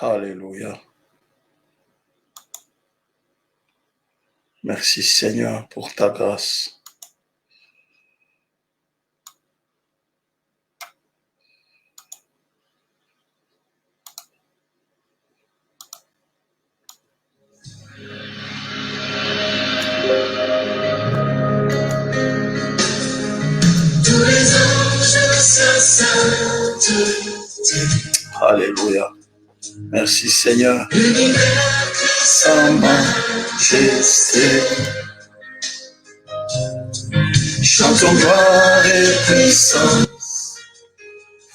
Alléluia. Merci Seigneur pour ta grâce. Tous les anges sa sainteté. Alléluia. Merci Seigneur. L'univers Sa majesté. Chantons gloire et puissance.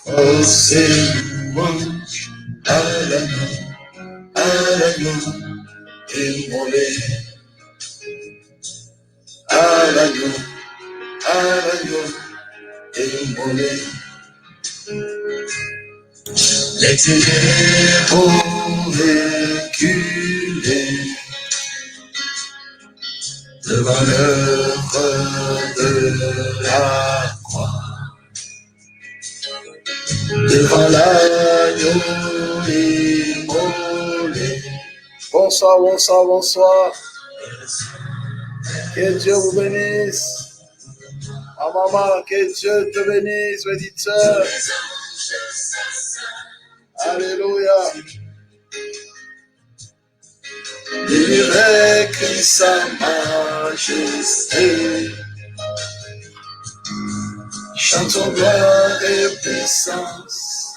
Force et louange à l'agneau immolé. À l'agneau immolé. Les ténèbres ont reculé devant l'œuvre de la croix, devant l'agneau immolé. Bonsoir, bonsoir, bonsoir. Que Dieu vous bénisse. Ma maman, que Dieu te bénisse, bénéditeur. Alléluia. L'univers crie sa majesté. Chantons gloire et puissance.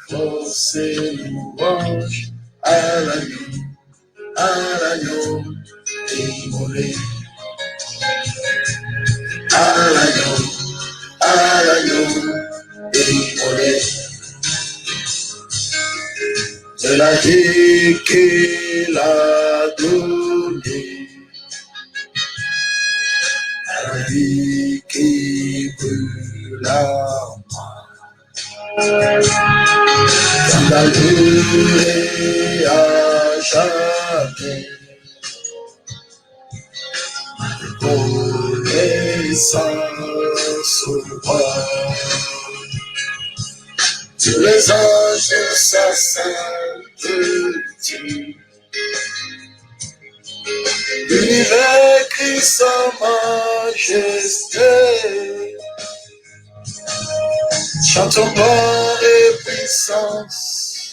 Force et louange à l'agneau immolé. À l'agneau immolé. De la vie qu'il a donnée, la vie qui brûle à moi. Dans la durée à jamais, connaissance au roi. Tous les anges sa sainteté. L'univers crie sa majesté. Chantons gloire et puissance.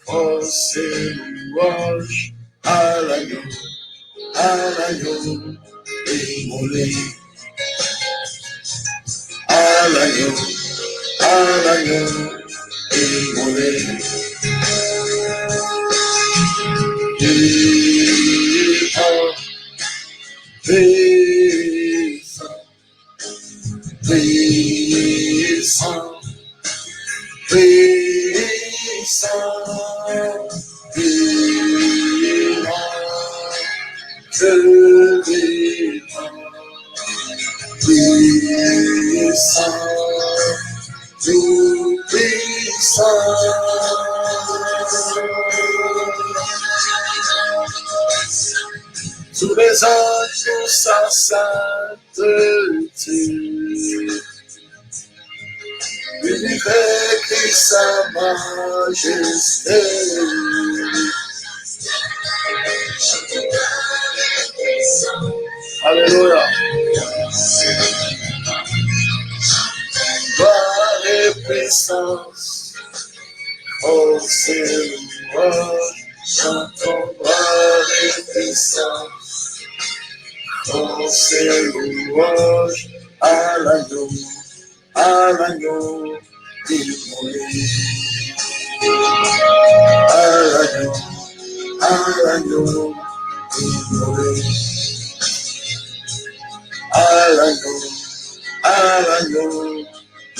Force et louange à l'agneau immolé. À l'agneau immolé. Puissant, tout puissant. Tous les anges sa sainteté. L'univers crie sa majesté. Alléluia. Gloire et puissance, force et louange, chantons gloire et puissance, force et louange à l'agneau immolé. À l'agneau immolé. À l'agneau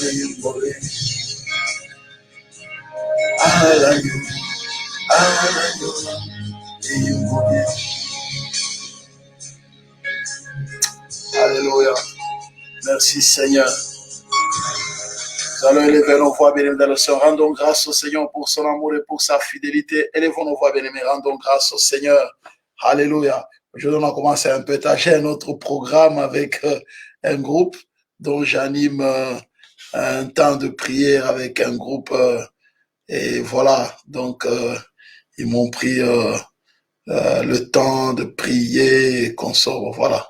immolé. À l'agneau immolé. Alléluia. Merci Seigneur. Nous allons élever nos voix, bien-aimés dans le Seigneur. Rendons grâce au Seigneur pour son amour et pour sa fidélité. Élevons nos voix, bien-aimés. Rendons grâce au Seigneur. Alléluia. Aujourd'hui, on a commencé un peu tâcher notre programme avec un groupe dont j'anime un temps de prière avec un groupe Et voilà, donc ils m'ont pris le temps de prier et qu'on sort, voilà.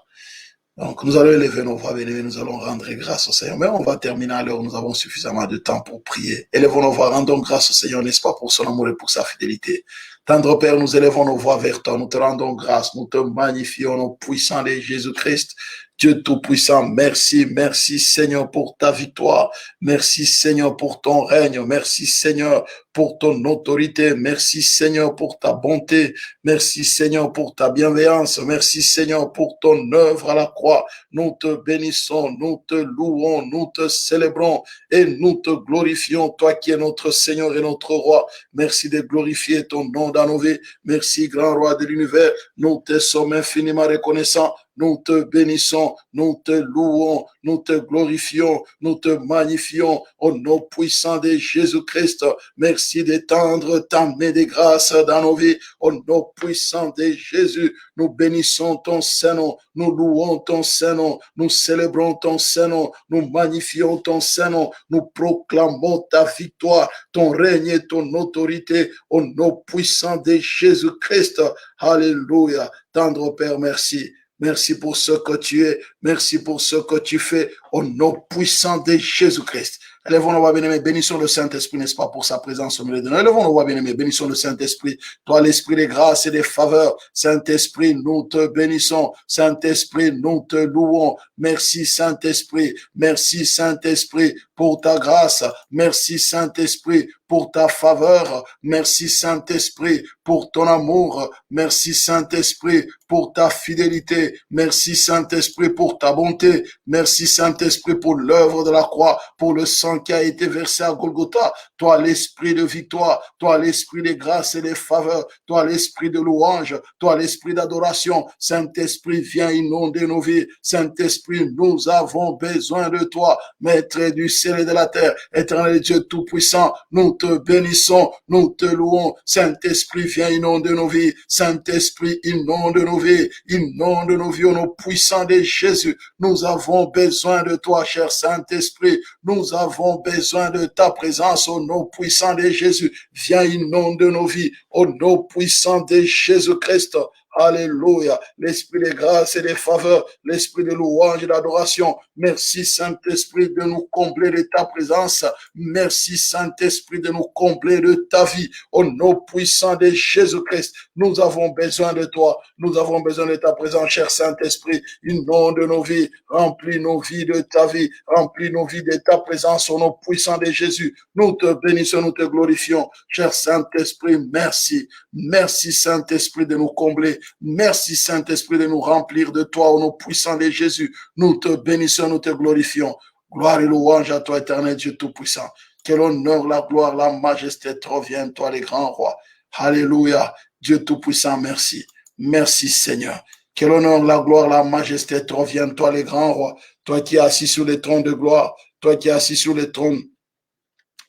Donc, nous allons élever nos voix, bien-aimés, nous allons rendre grâce au Seigneur. Mais on va terminer à l'heure où nous avons suffisamment de temps pour prier. Élevons nos voix, rendons grâce au Seigneur, n'est-ce pas, pour son amour et pour sa fidélité. Tendre Père, nous élevons nos voix vers toi, nous te rendons grâce, nous te magnifions, nos puissants de Jésus-Christ. Dieu Tout-Puissant, merci, merci Seigneur pour ta victoire. Merci Seigneur pour ton règne. Merci Seigneur pour ton autorité. Merci Seigneur pour ta bonté. Merci Seigneur pour ta bienveillance. Merci Seigneur pour ton œuvre à la croix. Nous te bénissons, nous te louons, nous te célébrons et nous te glorifions, toi qui es notre Seigneur et notre Roi. Merci de glorifier ton nom dans nos vies. Merci, grand Roi de l'univers. Nous te sommes infiniment reconnaissants. Nous te bénissons, nous te louons, nous te glorifions, nous te magnifions au nom puissant de Jésus-Christ. Merci d'étendre ta main de grâce dans nos vies. Au nom puissant de Jésus, nous bénissons ton Saint-Nom, nous louons ton Saint-Nom, nous célébrons ton Saint-Nom, nous magnifions ton Saint-Nom, nous proclamons ta victoire, ton règne et ton autorité au nom puissant de Jésus-Christ. Alléluia. Tendre Père, merci. Merci pour ce que tu es. Merci pour ce que tu fais au nom puissant de Jésus-Christ. Élevons nos voix, bien-aimés, bénissons le Saint-Esprit, n'est-ce pas, pour sa présence au milieu de nous. Élevons nos voix, bien-aimés, bénissons le Saint-Esprit. Toi, l'Esprit des grâces et des faveurs. Saint-Esprit, nous te bénissons. Saint-Esprit, nous te louons. Merci, Saint-Esprit. Merci, Saint-Esprit, pour ta grâce. Merci, Saint-Esprit, pour ta faveur. Merci, Saint-Esprit, pour ton amour. Merci, Saint-Esprit, pour ta fidélité. Merci, Saint-Esprit, pour ta bonté. Merci, Saint-Esprit, pour l'œuvre de la croix, pour le sang qui a été versé à Golgotha. Toi, l'Esprit de victoire, toi, l'Esprit de grâce et de faveur, toi, l'Esprit de louange, toi, l'Esprit d'adoration. Saint-Esprit, viens inonder nos vies. Saint-Esprit, nous avons besoin de toi, Maître du ciel et de la terre, éternel Dieu tout-puissant. Nous te bénissons, nous te louons. Saint-Esprit, viens inonder nos vies. Saint-Esprit, inonde nos vies. Inonde nos vies au nom puissant de Jésus. Nous avons besoin de toi, cher Saint-Esprit. Nous avons besoin de ta présence au nom puissant de Jésus. Viens inonde nos vies au nom puissant de Jésus-Christ. Alléluia. L'esprit de grâce et de faveur, l'esprit de louange et d'adoration. Merci Saint-Esprit de nous combler de ta présence. Merci Saint-Esprit de nous combler de ta vie. Au nom puissant de Jésus-Christ, nous avons besoin de toi. Nous avons besoin de ta présence, cher Saint-Esprit. Inonde nos vies, remplis nos vies de ta vie, remplis nos vies de ta présence au nom puissant de Jésus. Nous te bénissons, nous te glorifions. Cher Saint-Esprit, merci. Merci Saint-Esprit de nous combler. Merci Saint-Esprit de nous remplir de toi au nom puissant de Jésus. Nous te bénissons, nous te glorifions. Gloire et louange à toi, éternel Dieu tout-puissant. Que l'honneur, la gloire, la majesté te reviennent, toi les grands rois. Alléluia. Dieu tout-puissant, merci. Merci Seigneur. Que l'honneur, la gloire, la majesté te reviennent, toi les grands rois. Toi qui es assis sur les trônes de gloire. Toi qui es assis sur les trônes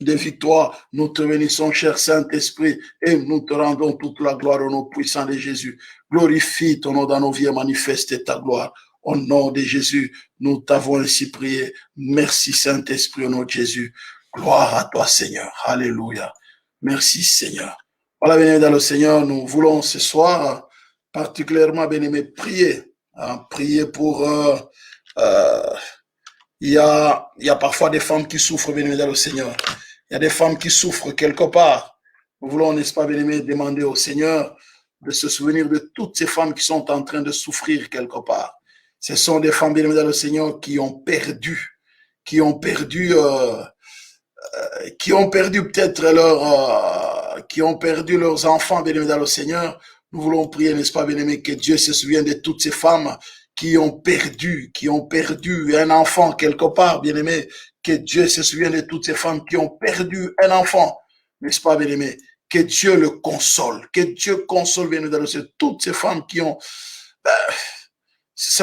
de victoire, nous te bénissons, cher Saint-Esprit, et nous te rendons toute la gloire au nom puissant de Jésus. Glorifie ton nom dans nos vies et manifeste ta gloire. Au nom de Jésus, nous t'avons ainsi prié. Merci Saint-Esprit au nom de Jésus. Gloire à toi, Seigneur. Alléluia. Merci, Seigneur. Voilà, bien-aimés dans le Seigneur, nous voulons ce soir, particulièrement, bien-aimés, prier. Prier pour... il y a parfois des femmes qui souffrent, bien-aimés dans le Seigneur. Il y a des femmes qui souffrent quelque part. Nous voulons, n'est-ce pas, bien-aimés, demander au Seigneur de se souvenir de toutes ces femmes qui sont en train de souffrir quelque part. Ce sont des femmes, bien-aimées dans le Seigneur, qui ont perdu peut-être qui ont perdu leurs enfants, bien-aimés dans le Seigneur. Nous voulons prier, n'est-ce pas, bien-aimés, que Dieu se souvienne de toutes ces femmes qui ont perdu un enfant quelque part, bien-aimés. Que Dieu se souvienne de toutes ces femmes qui ont perdu un enfant, n'est-ce pas, bien-aimé? Que Dieu le console, que Dieu console, bien aimé, toutes ces femmes qui ont...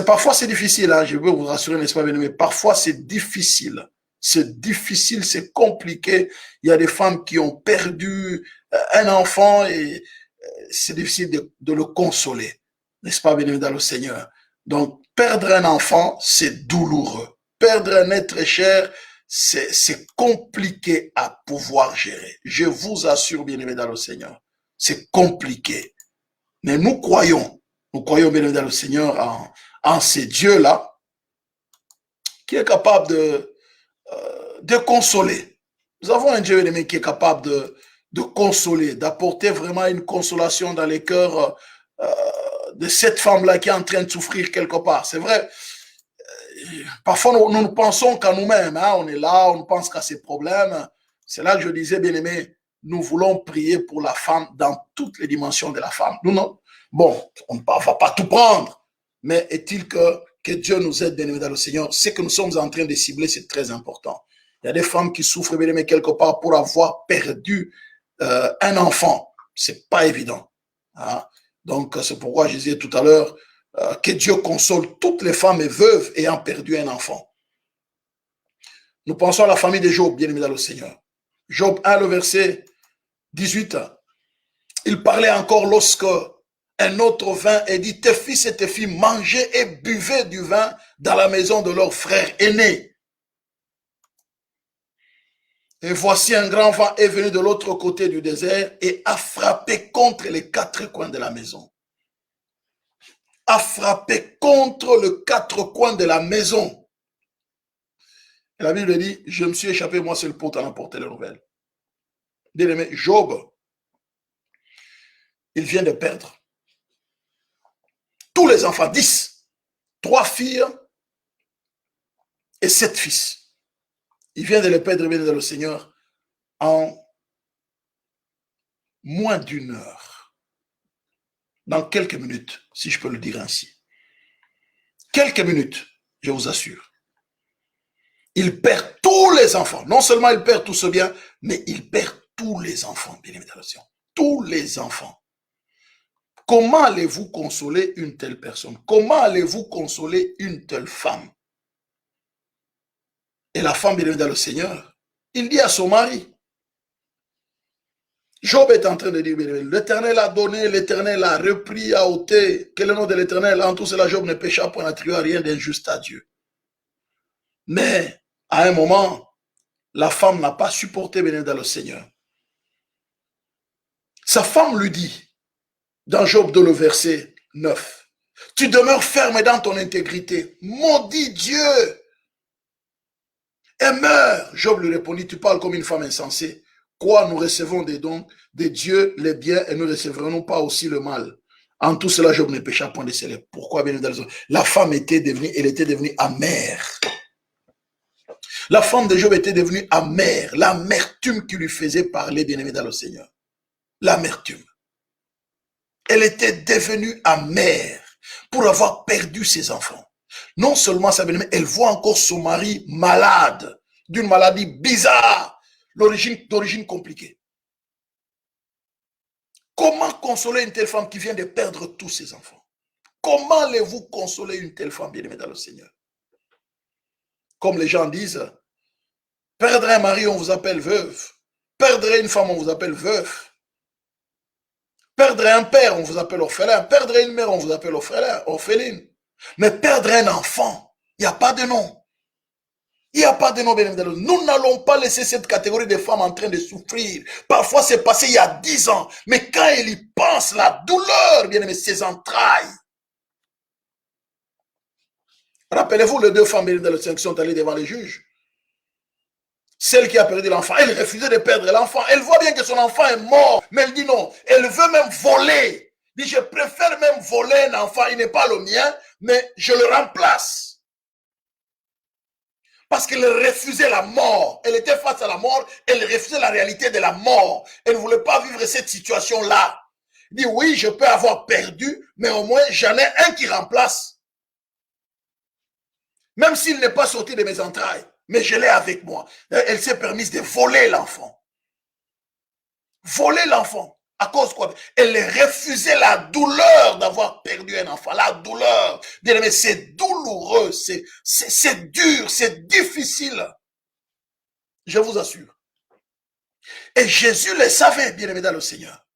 parfois c'est difficile, hein, je veux vous rassurer, n'est-ce pas, bien-aimé? Parfois c'est difficile, c'est compliqué. Il y a des femmes qui ont perdu un enfant et c'est difficile de le consoler, n'est-ce pas, bien-aimé, dans le Seigneur? Donc, perdre un enfant, c'est douloureux. Perdre un être cher, c'est compliqué à pouvoir gérer. Je vous assure, bien-aimés dans le Seigneur, c'est compliqué. Mais nous croyons, bien-aimés dans le Seigneur, en ces dieux-là, qui est capable de consoler. Nous avons un Dieu, bien-aimé, qui est capable de consoler, d'apporter vraiment une consolation dans les cœurs de cette femme-là qui est en train de souffrir quelque part. C'est vrai, parfois nous pensons qu'à nous-mêmes, hein, on est là, on pense qu'à ses problèmes. C'est là que je disais, bien-aimé, nous voulons prier pour la femme dans toutes les dimensions de la femme. Nous, non. Bon, on ne va pas tout prendre, mais est-il que Dieu nous aide, bien-aimé dans le Seigneur. Ce que nous sommes en train de cibler, c'est très important. Il y a des femmes qui souffrent, bien-aimé, quelque part pour avoir perdu un enfant. C'est pas évident. Hein? Donc, c'est pourquoi je disais tout à l'heure que Dieu console toutes les femmes et veuves ayant perdu un enfant. Nous pensons à la famille de Job, bien-aimé dans le Seigneur. Job 1, le verset 18. Il parlait encore lorsque un autre vint et dit, tes fils et tes filles mangeaient et buvaient du vin dans la maison de leur frère aîné. Et voici un grand vent est venu de l'autre côté du désert et a frappé contre les quatre coins de la maison. A frappé contre les quatre coins de la maison. Et la Bible dit, je me suis échappé moi seul pour t'en apporter la nouvelle. Bien aimé, Job, il vient de perdre tous les enfants, 10, 3 filles et 7 fils. Il vient de les perdre, bien dans le Seigneur, en moins d'une heure. Dans quelques minutes, si je peux le dire ainsi. Quelques minutes, je vous assure. Il perd tous les enfants. Non seulement il perd tout ce bien, mais il perd tous les enfants, bien évidemment. Tous les enfants. Comment allez-vous consoler une telle personne? Comment allez-vous consoler une telle femme? Et la femme, bien évidemment, le Seigneur, il dit à son mari, Job est en train de dire, l'Éternel a donné, l'Éternel a repris, a ôté. Quel est le nom de l'Éternel? En tout cela, Job ne pécha point, n'attribua rien d'injuste à Dieu. Mais, à un moment, la femme n'a pas supporté venir dans le Seigneur. Sa femme lui dit, dans Job 2, le verset 9, tu demeures ferme dans ton intégrité, maudit Dieu et meurs. Job lui répondit, tu parles comme une femme insensée. Quoi, nous recevons des dons de Dieu, les biens, et nous ne recevrons pas aussi le mal. En tout cela, Job ne pécha point de cela. Pourquoi bien dans la femme était devenue amère. La femme de Job était devenue amère. L'amertume qui lui faisait parler, bien-aimé dans le Seigneur. L'amertume. Elle était devenue amère pour avoir perdu ses enfants. Non seulement sa bien-aimée, elle voit encore son mari malade, d'une maladie bizarre. D'origine compliquée. Comment consoler une telle femme qui vient de perdre tous ses enfants? Comment allez-vous consoler une telle femme bien-aimée dans le Seigneur? Comme les gens disent, perdre un mari, on vous appelle veuve. Perdre une femme, on vous appelle veuf. Perdre un père, on vous appelle orphelin. Perdre une mère, on vous appelle orpheline. Mais perdre un enfant, il n'y a pas de nom. Il n'y a pas de nom, bien évidemment. Nous n'allons pas laisser cette catégorie de femmes en train de souffrir. Parfois, c'est passé il y a 10 ans. Mais quand elle y pense, la douleur, bien aimé, ses entrailles. Rappelez-vous, les 2 femmes, bien évidemment, qui sont allées devant les juges. Celle qui a perdu l'enfant, elle refusait de perdre l'enfant. Elle voit bien que son enfant est mort. Mais elle dit non, elle veut même voler. Elle dit, je préfère même voler un enfant. Il n'est pas le mien, mais je le remplace. Parce qu'elle refusait la mort. Elle était face à la mort. Elle refusait la réalité de la mort. Elle ne voulait pas vivre cette situation-là. Elle dit, oui, je peux avoir perdu, mais au moins, j'en ai un qui remplace. Même s'il n'est pas sorti de mes entrailles, mais je l'ai avec moi. Elle s'est permise de voler l'enfant. Voler l'enfant. À cause de quoi? Elle refusait la douleur d'avoir perdu un enfant. La douleur. Bien aimé, c'est douloureux, c'est dur, c'est difficile. Je vous assure. Et Jésus le savait, bien aimé dans le Seigneur.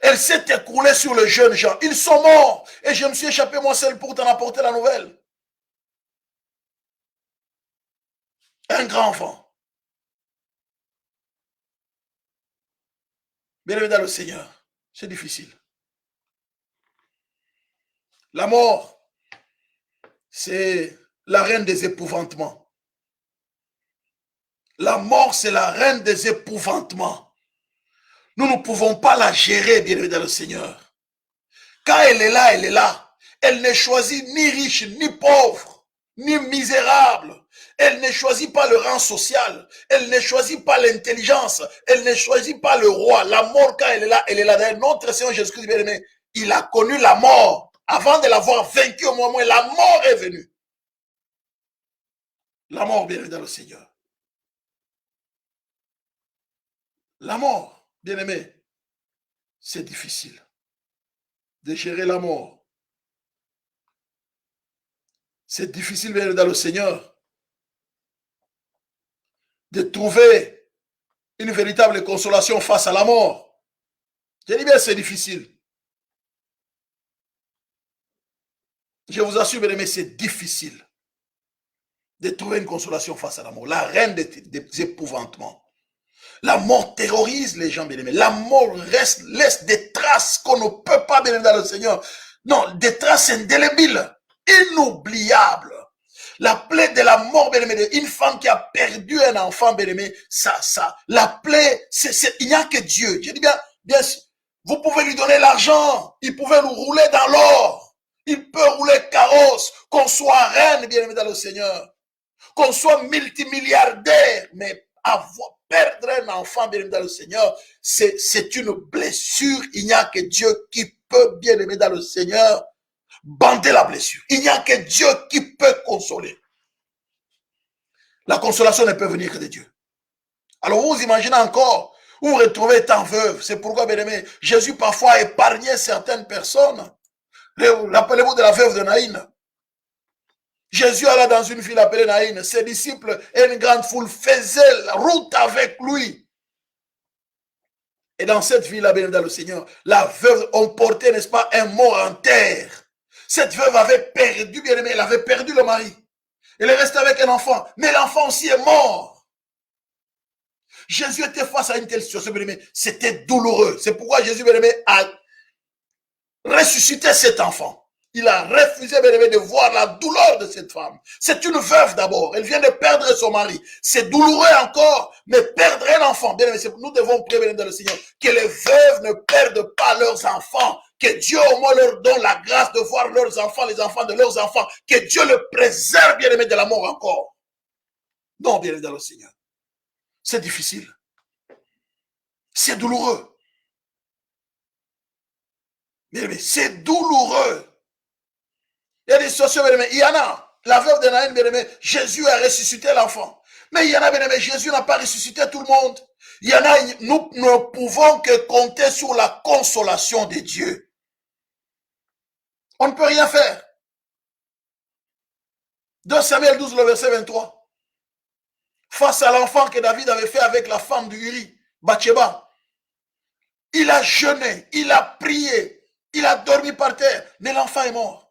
Elle s'est écroulée sur les jeunes gens. Ils sont morts. Et je me suis échappé moi seul pour t'en apporter la nouvelle. Un grand enfant. Bien-aimé dans le Seigneur, c'est difficile. La mort, c'est la reine des épouvantements. La mort, c'est la reine des épouvantements. Nous ne pouvons pas la gérer, bien-aimé dans le Seigneur. Quand elle est là, elle est là. Elle ne choisit ni riche, ni pauvre, ni misérable. Elle ne choisit pas le rang social. Elle ne choisit pas l'intelligence. Elle ne choisit pas le roi. La mort, quand elle est là, elle est là. Notre Seigneur Jésus-Christ, bien-aimé, il a connu la mort. Avant de l'avoir vaincu au moment où la mort est venue. La mort, bien-aimé dans le Seigneur. La mort, bien-aimé, c'est difficile de gérer la mort. C'est difficile, bien-aimé dans le Seigneur, de trouver une véritable consolation face à la mort. Je dis bien, c'est difficile. Je vous assure, bien-aimé, c'est difficile de trouver une consolation face à la mort. La reine des épouvantements. La mort terrorise les gens, bien-aimés. La mort laisse des traces qu'on ne peut pas, bien-aimé, dans le Seigneur. Non, des traces indélébiles, inoubliables. La plaie de la mort, bien-aimé, une femme qui a perdu un enfant, bien-aimé, la plaie, il n'y a que Dieu. Je dis bien sûr, vous pouvez lui donner l'argent, il pouvait nous rouler dans l'or, il peut rouler carrosse, qu'on soit reine, bien-aimé, dans le Seigneur, qu'on soit multimilliardaire, mais perdre un enfant, bien-aimé, dans le Seigneur, c'est une blessure. Il n'y a que Dieu qui peut, bien-aimé, dans le Seigneur, bander la blessure. Il n'y a que Dieu qui peut consoler. La consolation ne peut venir que de Dieu. Alors vous imaginez encore, vous vous retrouvez étant veuve. C'est pourquoi, bien aimé, Jésus parfois a épargné certaines personnes. Rappelez-vous de la veuve de Naïn. Jésus alla dans une ville appelée Naïn. Ses disciples et une grande foule faisaient la route avec lui. Et dans cette ville-là, bien dans le Seigneur, la veuve, on portait, n'est-ce pas, un mort en terre. Cette veuve avait perdu, bien aimé, elle avait perdu le mari. Elle est restée avec un enfant, mais l'enfant aussi est mort. Jésus était face à une telle situation, bien aimé, c'était douloureux. C'est pourquoi Jésus, bien aimé, a ressuscité cet enfant. Il a refusé, bien aimé, de voir la douleur de cette femme. C'est une veuve d'abord. Elle vient de perdre son mari. C'est douloureux encore, mais perdre un enfant. Bien aimé, nous devons prier, bien aimé, dans le Seigneur, que les veuves ne perdent pas leurs enfants. Que Dieu au moins leur donne la grâce de voir leurs enfants, les enfants de leurs enfants. Que Dieu le préserve, bien aimé, de la mort encore. Non, bien aimé, dans le Seigneur. C'est difficile. C'est douloureux. Bien aimé, c'est douloureux. Il y a des situations, bien aimé. Il y en a. La veuve de Naïn, bien aimé, Jésus a ressuscité l'enfant. Mais il y en a, bien aimé, Jésus n'a pas ressuscité tout le monde. Il y en a, nous ne pouvons que compter sur la consolation de Dieu. On ne peut rien faire. 2 Samuel 12, le verset 23. Face à l'enfant que David avait fait avec la femme d'Uri, Bathsheba, il a jeûné, il a prié, il a dormi par terre, mais l'enfant est mort.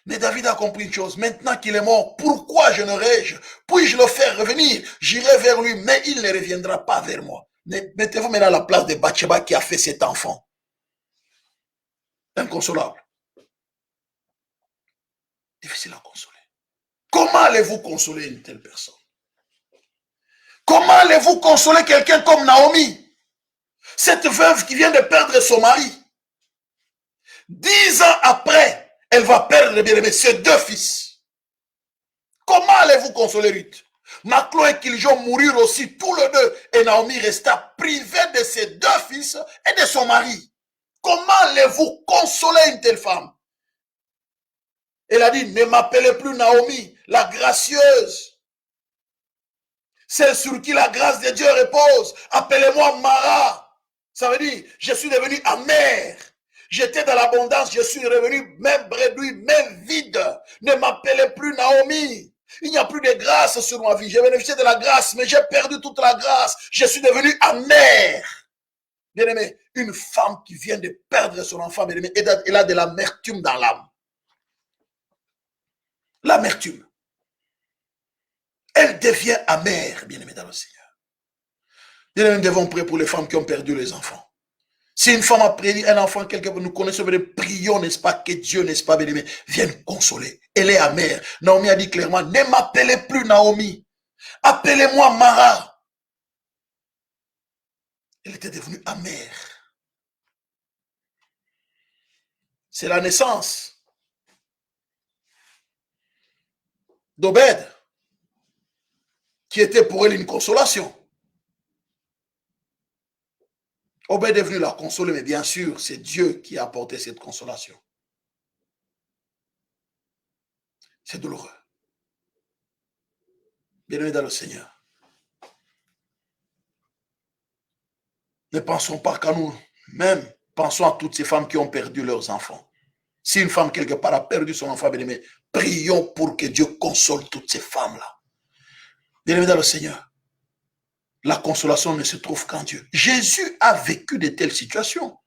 Mais David a compris une chose, maintenant qu'il est mort, pourquoi jeûnerai-je? Puis-je le faire revenir? J'irai vers lui, mais il ne reviendra pas vers moi. Mettez-vous maintenant à la place de Bathsheba qui a fait cet enfant. Inconsolable. Difficile à consoler. Comment allez-vous consoler une telle personne? Comment allez-vous consoler quelqu'un comme Naomi? Cette veuve qui vient de perdre son mari. 10 ans après, elle va perdre, bien aimé, ses 2 fils. Comment allez-vous consoler Ruth? Maclon et Kiljon mourirent aussi tous les 2 et Naomi resta privée de ses 2 fils et de son mari. Comment allez-vous consoler une telle femme? Elle a dit, ne m'appelez plus Naomi, la gracieuse. Celle sur qui la grâce de Dieu repose. Appelez-moi Mara. Ça veut dire, je suis devenu amère. J'étais dans l'abondance, je suis revenu même bredouille, même vide. Ne m'appelez plus Naomi. Il n'y a plus de grâce sur ma vie. J'ai bénéficié de la grâce, mais j'ai perdu toute la grâce. Je suis devenu amère. Bien aimé, une femme qui vient de perdre son enfant, bien aimé, elle a de l'amertume dans l'âme. L'amertume. elle devient amère, bien-aimé dans le Seigneur. Bien-aimé, nous devons prier pour les femmes qui ont perdu les enfants. Si une femme a perdu un enfant, quelqu'un, nous connaissons, prions, n'est-ce pas, que Dieu, n'est-ce pas, bien-aimé, vienne consoler. Elle est amère. Naomi a dit clairement, ne m'appelez plus Naomi. Appelez-moi Mara. Elle était devenue amère. C'est la naissance d'Obed qui était pour elle une consolation. Obed est venu la consoler, mais bien sûr, c'est Dieu qui a apporté cette consolation. C'est douloureux. Bien-aimés dans le Seigneur, ne pensons pas qu'à nous, même pensons à toutes ces femmes qui ont perdu leurs enfants. Si une femme quelque part a perdu son enfant, bien-aimé, prions pour que Dieu console toutes ces femmes-là. Bien-aimés dans le Seigneur, la consolation ne se trouve qu'en Dieu. Jésus a vécu de telles situations.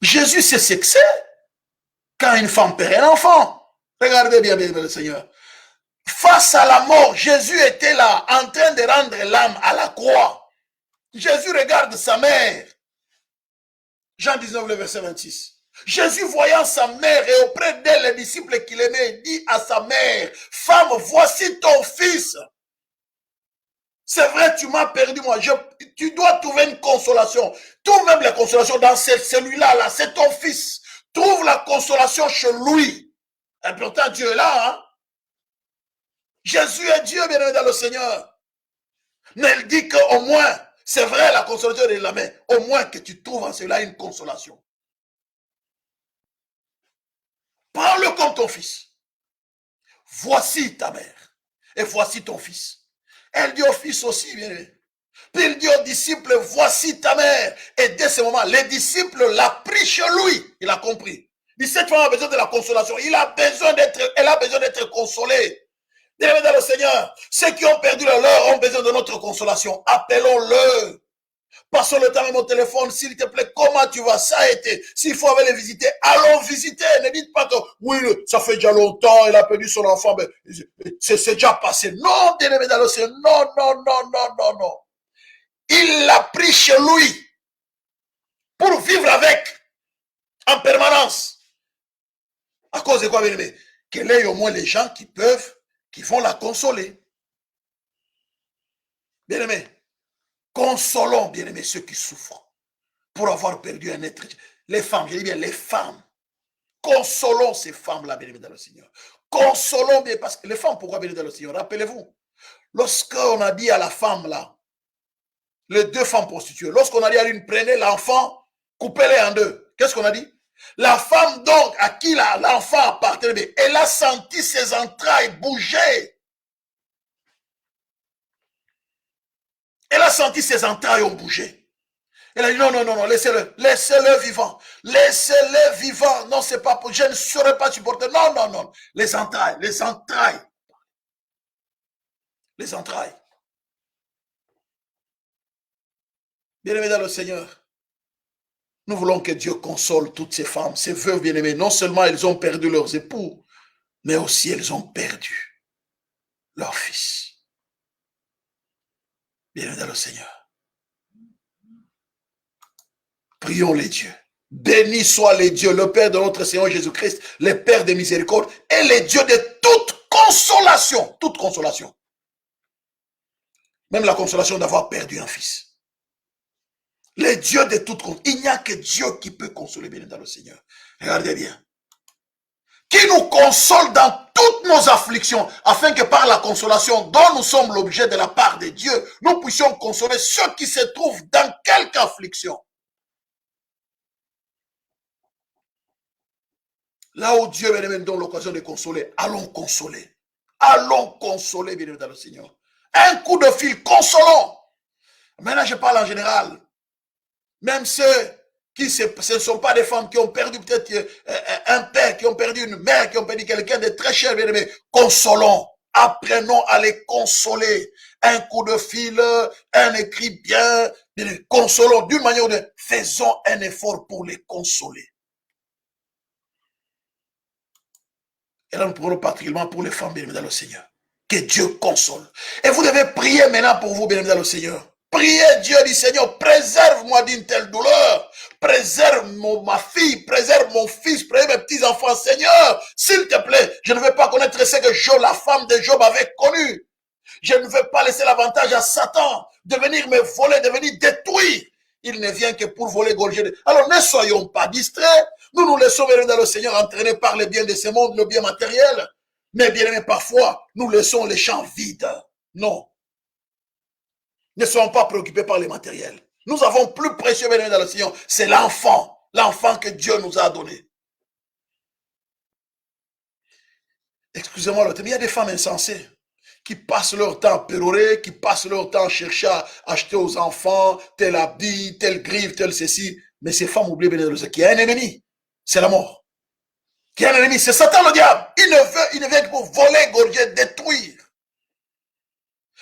Jésus sait ce que c'est quand une femme perd un enfant. Regardez bien, bien, le Seigneur. Face à la mort, Jésus était là, en train de rendre l'âme à la croix. Jésus regarde sa mère. Jean 19, le verset 26. Jésus, voyant sa mère et auprès d'elle les disciples qu'il aimait, dit à sa mère, femme, voici ton fils. C'est vrai, tu m'as perdu, moi. Tu dois trouver une consolation. Trouve même la consolation dans celui-là, là. C'est ton fils. Trouve la consolation chez lui. Et pourtant, Dieu est là, hein. Jésus est Dieu, bien aimé dans le Seigneur. Mais il dit qu'au moins, c'est vrai, la consolation est là, mais au moins que tu trouves en cela une consolation. Prends-le comme ton fils. Voici ta mère. Et voici ton fils. Elle dit au fils aussi, bien aimé. Puis il dit aux disciples, voici ta mère. Et dès ce moment, les disciples l'ont pris chez lui. Il a compris. Il dit, cette femme a besoin de la consolation. Elle a besoin d'être consolée. Bien aimé dans le Seigneur, ceux qui ont perdu leur leur ont besoin de notre consolation. Appelons-le. Passons le temps avec mon téléphone, s'il te plaît, comment tu vas? Ça a été. S'il faut aller les visiter, allons visiter. Ne dites pas que, oui, ça fait déjà longtemps, il a perdu son enfant, mais c'est déjà passé. Non, bien-aimé dans le Seigneur, non, non, non, non, non, non. Il l'a pris chez lui pour vivre avec en permanence. À cause de quoi, bien-aimé? Qu'il ait au moins les gens qui vont la consoler. Bien-aimé, consolons, bien-aimé, ceux qui souffrent pour avoir perdu un être. Les femmes, je dis bien les femmes. Consolons ces femmes-là, bien-aimé dans le Seigneur. Consolons bien, parce que les femmes, pourquoi bien dans le Seigneur? Rappelez-vous, lorsqu'on a dit à la femme là, les deux femmes prostituées, lorsqu'on a dit à l'une, prenez l'enfant, coupez-les en deux. Qu'est-ce qu'on a dit? La femme donc à qui l'enfant appartenait, elle a senti ses entrailles bouger. Elle a senti ses entrailles ont bougé. Elle a dit non, non, non, non, laissez-le vivant. Laissez-le vivant. Non, c'est pas pour, je ne saurais pas supporter. Non, non, non. Les entrailles, les entrailles. Les entrailles. Bien-aimés dans le Seigneur, nous voulons que Dieu console toutes ces femmes, ces veuves bien-aimées. Non seulement elles ont perdu leurs époux, mais aussi elles ont perdu leur fils. Bien-aimés dans le Seigneur. Prions les dieux. Béni soit les dieux, le Père de notre Seigneur Jésus-Christ, le Père de miséricorde et les dieux de toute consolation. Toute consolation. Même la consolation d'avoir perdu un fils. Les dieux de toute consolation. Il n'y a que Dieu qui peut consoler, bien dans le Seigneur. Regardez bien. Qui nous console dans toutes nos afflictions, afin que par la consolation dont nous sommes l'objet de la part de Dieu, nous puissions consoler ceux qui se trouvent dans quelque affliction. Là où Dieu nous donne l'occasion de consoler, allons consoler. Allons consoler, bien dans le Seigneur. Un coup de fil, consolons. Maintenant, je parle en général. Même ceux qui ce ne sont pas des femmes qui ont perdu peut-être un père, qui ont perdu une mère, qui ont perdu quelqu'un de très cher, bien aimé. Consolons. Apprenons à les consoler. Un coup de fil, un écrit bien, consolons d'une manière ou d'une autre. Faisons un effort pour les consoler. Et là, nous prenons particulièrement pour les femmes, bien aimées dans le Seigneur. Que Dieu console. Et vous devez prier maintenant pour vous, bien-aimés dans le Seigneur. Priez Dieu, dit Seigneur, préserve-moi d'une telle douleur. Préserve ma fille, préserve mon fils, préserve mes petits-enfants. Seigneur, s'il te plaît, je ne veux pas connaître ce que Job, la femme de Job, avait connu. Je ne veux pas laisser l'avantage à Satan de venir me voler, de venir détruire. Il ne vient que pour voler, gorger. Alors ne soyons pas distraits. Nous nous laissons venir dans le Seigneur entraînés par les biens de ce monde, le bien matériel. Mais bien aimé, parfois, nous laissons les champs vides. Non. Ne soyons pas préoccupés par les matériels. Nous avons plus précieux bien aimé dans le Seigneur. C'est l'enfant. L'enfant que Dieu nous a donné. Excusez-moi, mais il y a des femmes insensées qui passent leur temps à pérorer, qui passent leur temps à chercher à acheter aux enfants tel habit, tel griffe, tel ceci. Mais ces femmes oublient bien le Seigneur qu'il y a un ennemi. C'est la mort. Qu'il y a un ennemi, c'est Satan le diable. Il ne vient que pour voler, gorger, détruire.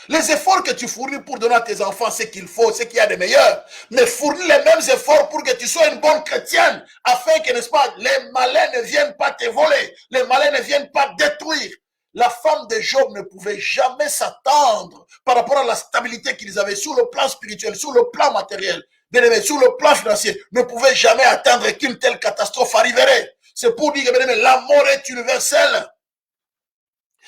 Les efforts que tu fournis pour donner à tes enfants, c'est qu'il faut, c'est qu'il y a de meilleurs. Mais fournis les mêmes efforts pour que tu sois une bonne chrétienne, afin que, n'est-ce pas, les malins ne viennent pas te voler, les malins ne viennent pas détruire. La femme de Job ne pouvait jamais s'attendre par rapport à la stabilité qu'ils avaient sur le plan spirituel, sur le plan matériel, bien aimé, sur le plan financier, ne pouvait jamais attendre qu'une telle catastrophe arriverait. C'est pour dire que, bien aimé, la mort est universelle.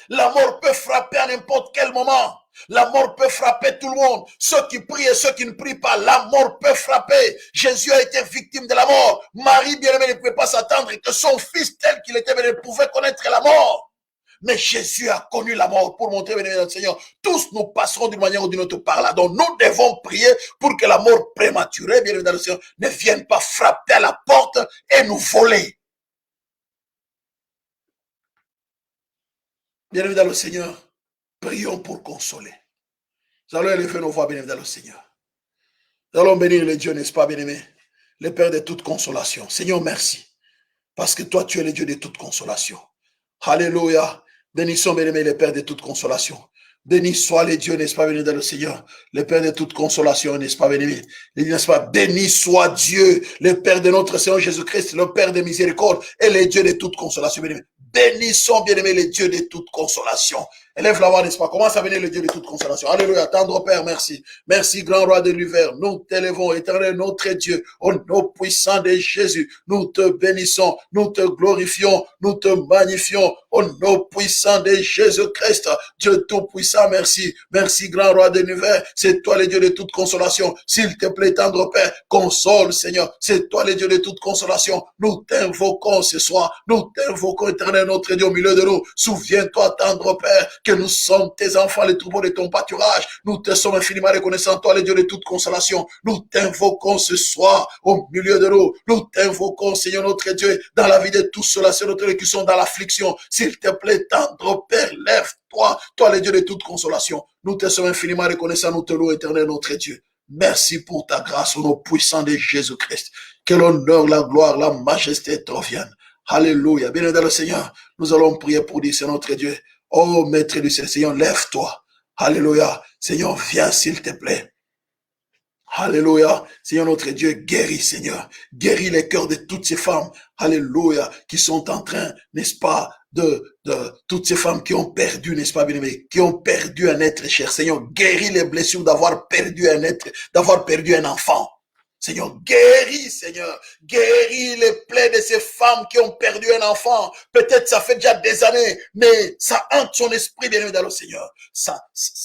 La mort peut frapper à n'importe quel moment. La mort peut frapper tout le monde. Ceux qui prient et ceux qui ne prient pas, la mort peut frapper. Jésus a été victime de la mort. Marie, bien-aimée, ne pouvait pas s'attendre que son fils, tel qu'il était, ne pouvait connaître la mort. Mais Jésus a connu la mort pour montrer, bien-aimé, notre Seigneur. Tous nous passerons d'une manière ou d'une autre par là. Donc nous devons prier pour que la mort prématurée, bien-aimé, dans le Seigneur, ne vienne pas frapper à la porte et nous voler. Bien-aimé dans le Seigneur, prions pour consoler. Nous allons élever nos voix, bien-aimé dans le Seigneur. Nous allons bénir le Dieu, n'est-ce pas, bien-aimé, le Père de toute consolation. Seigneur, merci, parce que toi, tu es le Dieu de toute consolation. Alléluia. Bénissons, bien-aimé, le Père de toute consolation. Béni soit le Dieu, n'est-ce pas, béni dans le Seigneur, le Père de toute consolation, n'est-ce pas, béni, n'est-ce pas, béni soit Dieu, le Père de notre Seigneur Jésus-Christ, le Père de miséricorde et le Dieu de toute consolation, béni. Bénissons, bien-aimé, le Dieu de toute consolation. Élève la voix, n'est-ce pas? Commence à venir le Dieu de toute consolation. Alléluia. Tendre Père, merci. Merci, grand roi de l'univers. Nous t'élevons, éternel, notre Dieu, au nom puissant de Jésus. Nous te bénissons, nous te glorifions, nous te magnifions, au nom puissant de Jésus-Christ. Dieu tout-puissant, merci. Merci, grand roi de l'univers. C'est toi, le Dieu de toute consolation. S'il te plaît, tendre Père, console, Seigneur. C'est toi, le Dieu de toute consolation. Nous t'invoquons ce soir. Nous t'invoquons, éternel, notre Dieu, au milieu de nous. Souviens-toi, tendre Père, que nous sommes tes enfants, les troupeaux de ton pâturage. Nous te sommes infiniment reconnaissants, toi, le Dieu de toute consolation. Nous t'invoquons ce soir au milieu de nous. Nous t'invoquons, Seigneur notre Dieu, dans la vie de tous ceux-là, Seigneur notre Dieu, qui sont dans l'affliction. S'il te plaît, tendre Père, lève-toi, toi, le Dieu de toute consolation. Nous te sommes infiniment reconnaissants, nous te louons, éternel notre Dieu. Merci pour ta grâce au nom puissant de Jésus-Christ. Que l'honneur, la gloire, la majesté te reviennent. Alléluia. Bien dans le Seigneur, nous allons prier pour dire, c'est notre Dieu. Oh, maître du ciel, Seigneur, lève-toi. Alléluia. Seigneur, viens, s'il te plaît. Alléluia. Seigneur, notre Dieu, guéris, Seigneur. Guéris les cœurs de toutes ces femmes. Alléluia. Qui sont en train, n'est-ce pas, de toutes ces femmes qui ont perdu, n'est-ce pas, bien-aimé, qui ont perdu un être cher. Seigneur, guéris les blessures d'avoir perdu un être, d'avoir perdu un enfant. Seigneur, guéris, Seigneur, guéris les plaies de ces femmes qui ont perdu un enfant. Peut-être ça fait déjà des années, mais ça hante son esprit, bien-aimé, dans le Seigneur.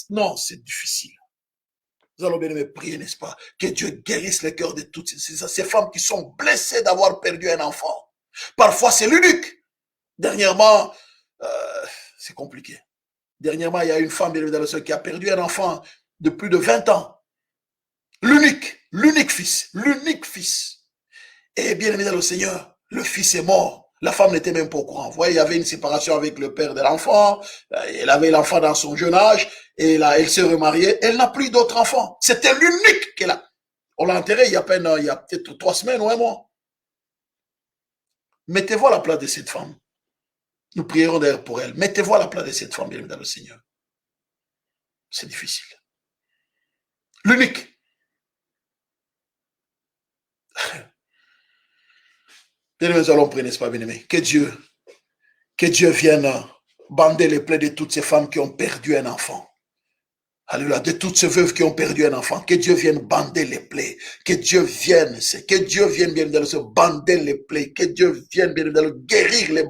Non, c'est difficile. Nous allons, bien-aimé, prier, n'est-ce pas, que Dieu guérisse les cœurs de toutes ces femmes qui sont blessées d'avoir perdu un enfant. Parfois, c'est l'unique. Dernièrement, c'est compliqué. Dernièrement, il y a une femme, bien-aimé, dans le Seigneur, qui a perdu un enfant de plus de 20 ans. L'unique fils. Et bien aimé dans le Seigneur, le fils est mort. La femme n'était même pas au courant. Vous voyez, il y avait une séparation avec le père de l'enfant. Elle avait l'enfant dans son jeune âge. Et là, elle s'est remariée. Elle n'a plus d'autres enfants. C'était l'unique qu'elle a. On l'a enterré il y a peut-être 3 semaines ou un mois. Mettez-vous à la place de cette femme. Nous prierons d'ailleurs pour elle. Mettez-vous à la place de cette femme, bien aimé dans le Seigneur. C'est difficile. L'unique. Bien aimé, nous allons prier, n'est-ce pas, bien aimé? Que Dieu vienne Bandez les plaies de toutes ces femmes qui ont perdu un enfant. Alléluia, de toutes ces veuves qui ont perdu un enfant, que Dieu vienne bander les plaies, que Dieu vienne bien dans se bander les plaies, que Dieu vienne bien dans le guérir les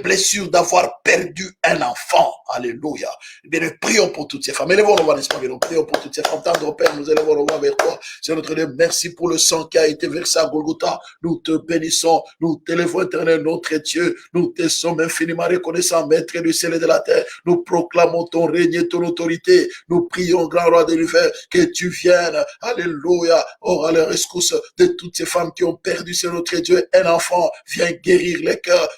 blessures d'avoir perdu un enfant. Alléluia. Bien, nous prions pour toutes ces femmes. Élevons nos voix, n'est-ce pas, bien, nous prions pour toutes ces femmes. Tendre Père, nous élevons nos voix vers toi. C'est notre Dieu. Merci pour le sang qui a été versé à Golgotha. Nous te bénissons, nous t'élevons, éternel, notre Dieu. Nous te sommes infiniment reconnaissants, Maître du ciel et de la terre. Nous proclamons ton règne et ton autorité. Nous prions, grand roi de l'univers, que tu viennes, alléluia, à la rescousse de toutes ces femmes qui ont perdu, c'est notre Dieu, un enfant. Viens guérir les cœurs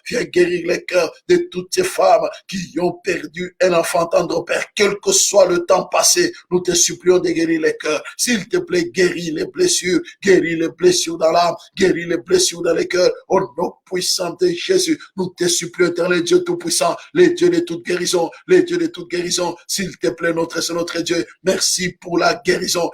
de toutes ces femmes qui ont perdu un enfant, tendre Père, quel que soit le temps passé. Nous te supplions de guérir les cœurs. S'il te plaît, guéris les blessures dans l'âme, guéris les blessures dans les cœurs. Au nom puissant de Jésus, nous te supplions, éternel Dieu tout-puissant, les dieux de toute guérison, s'il te plaît, c'est notre Dieu. Merci pour la guérison.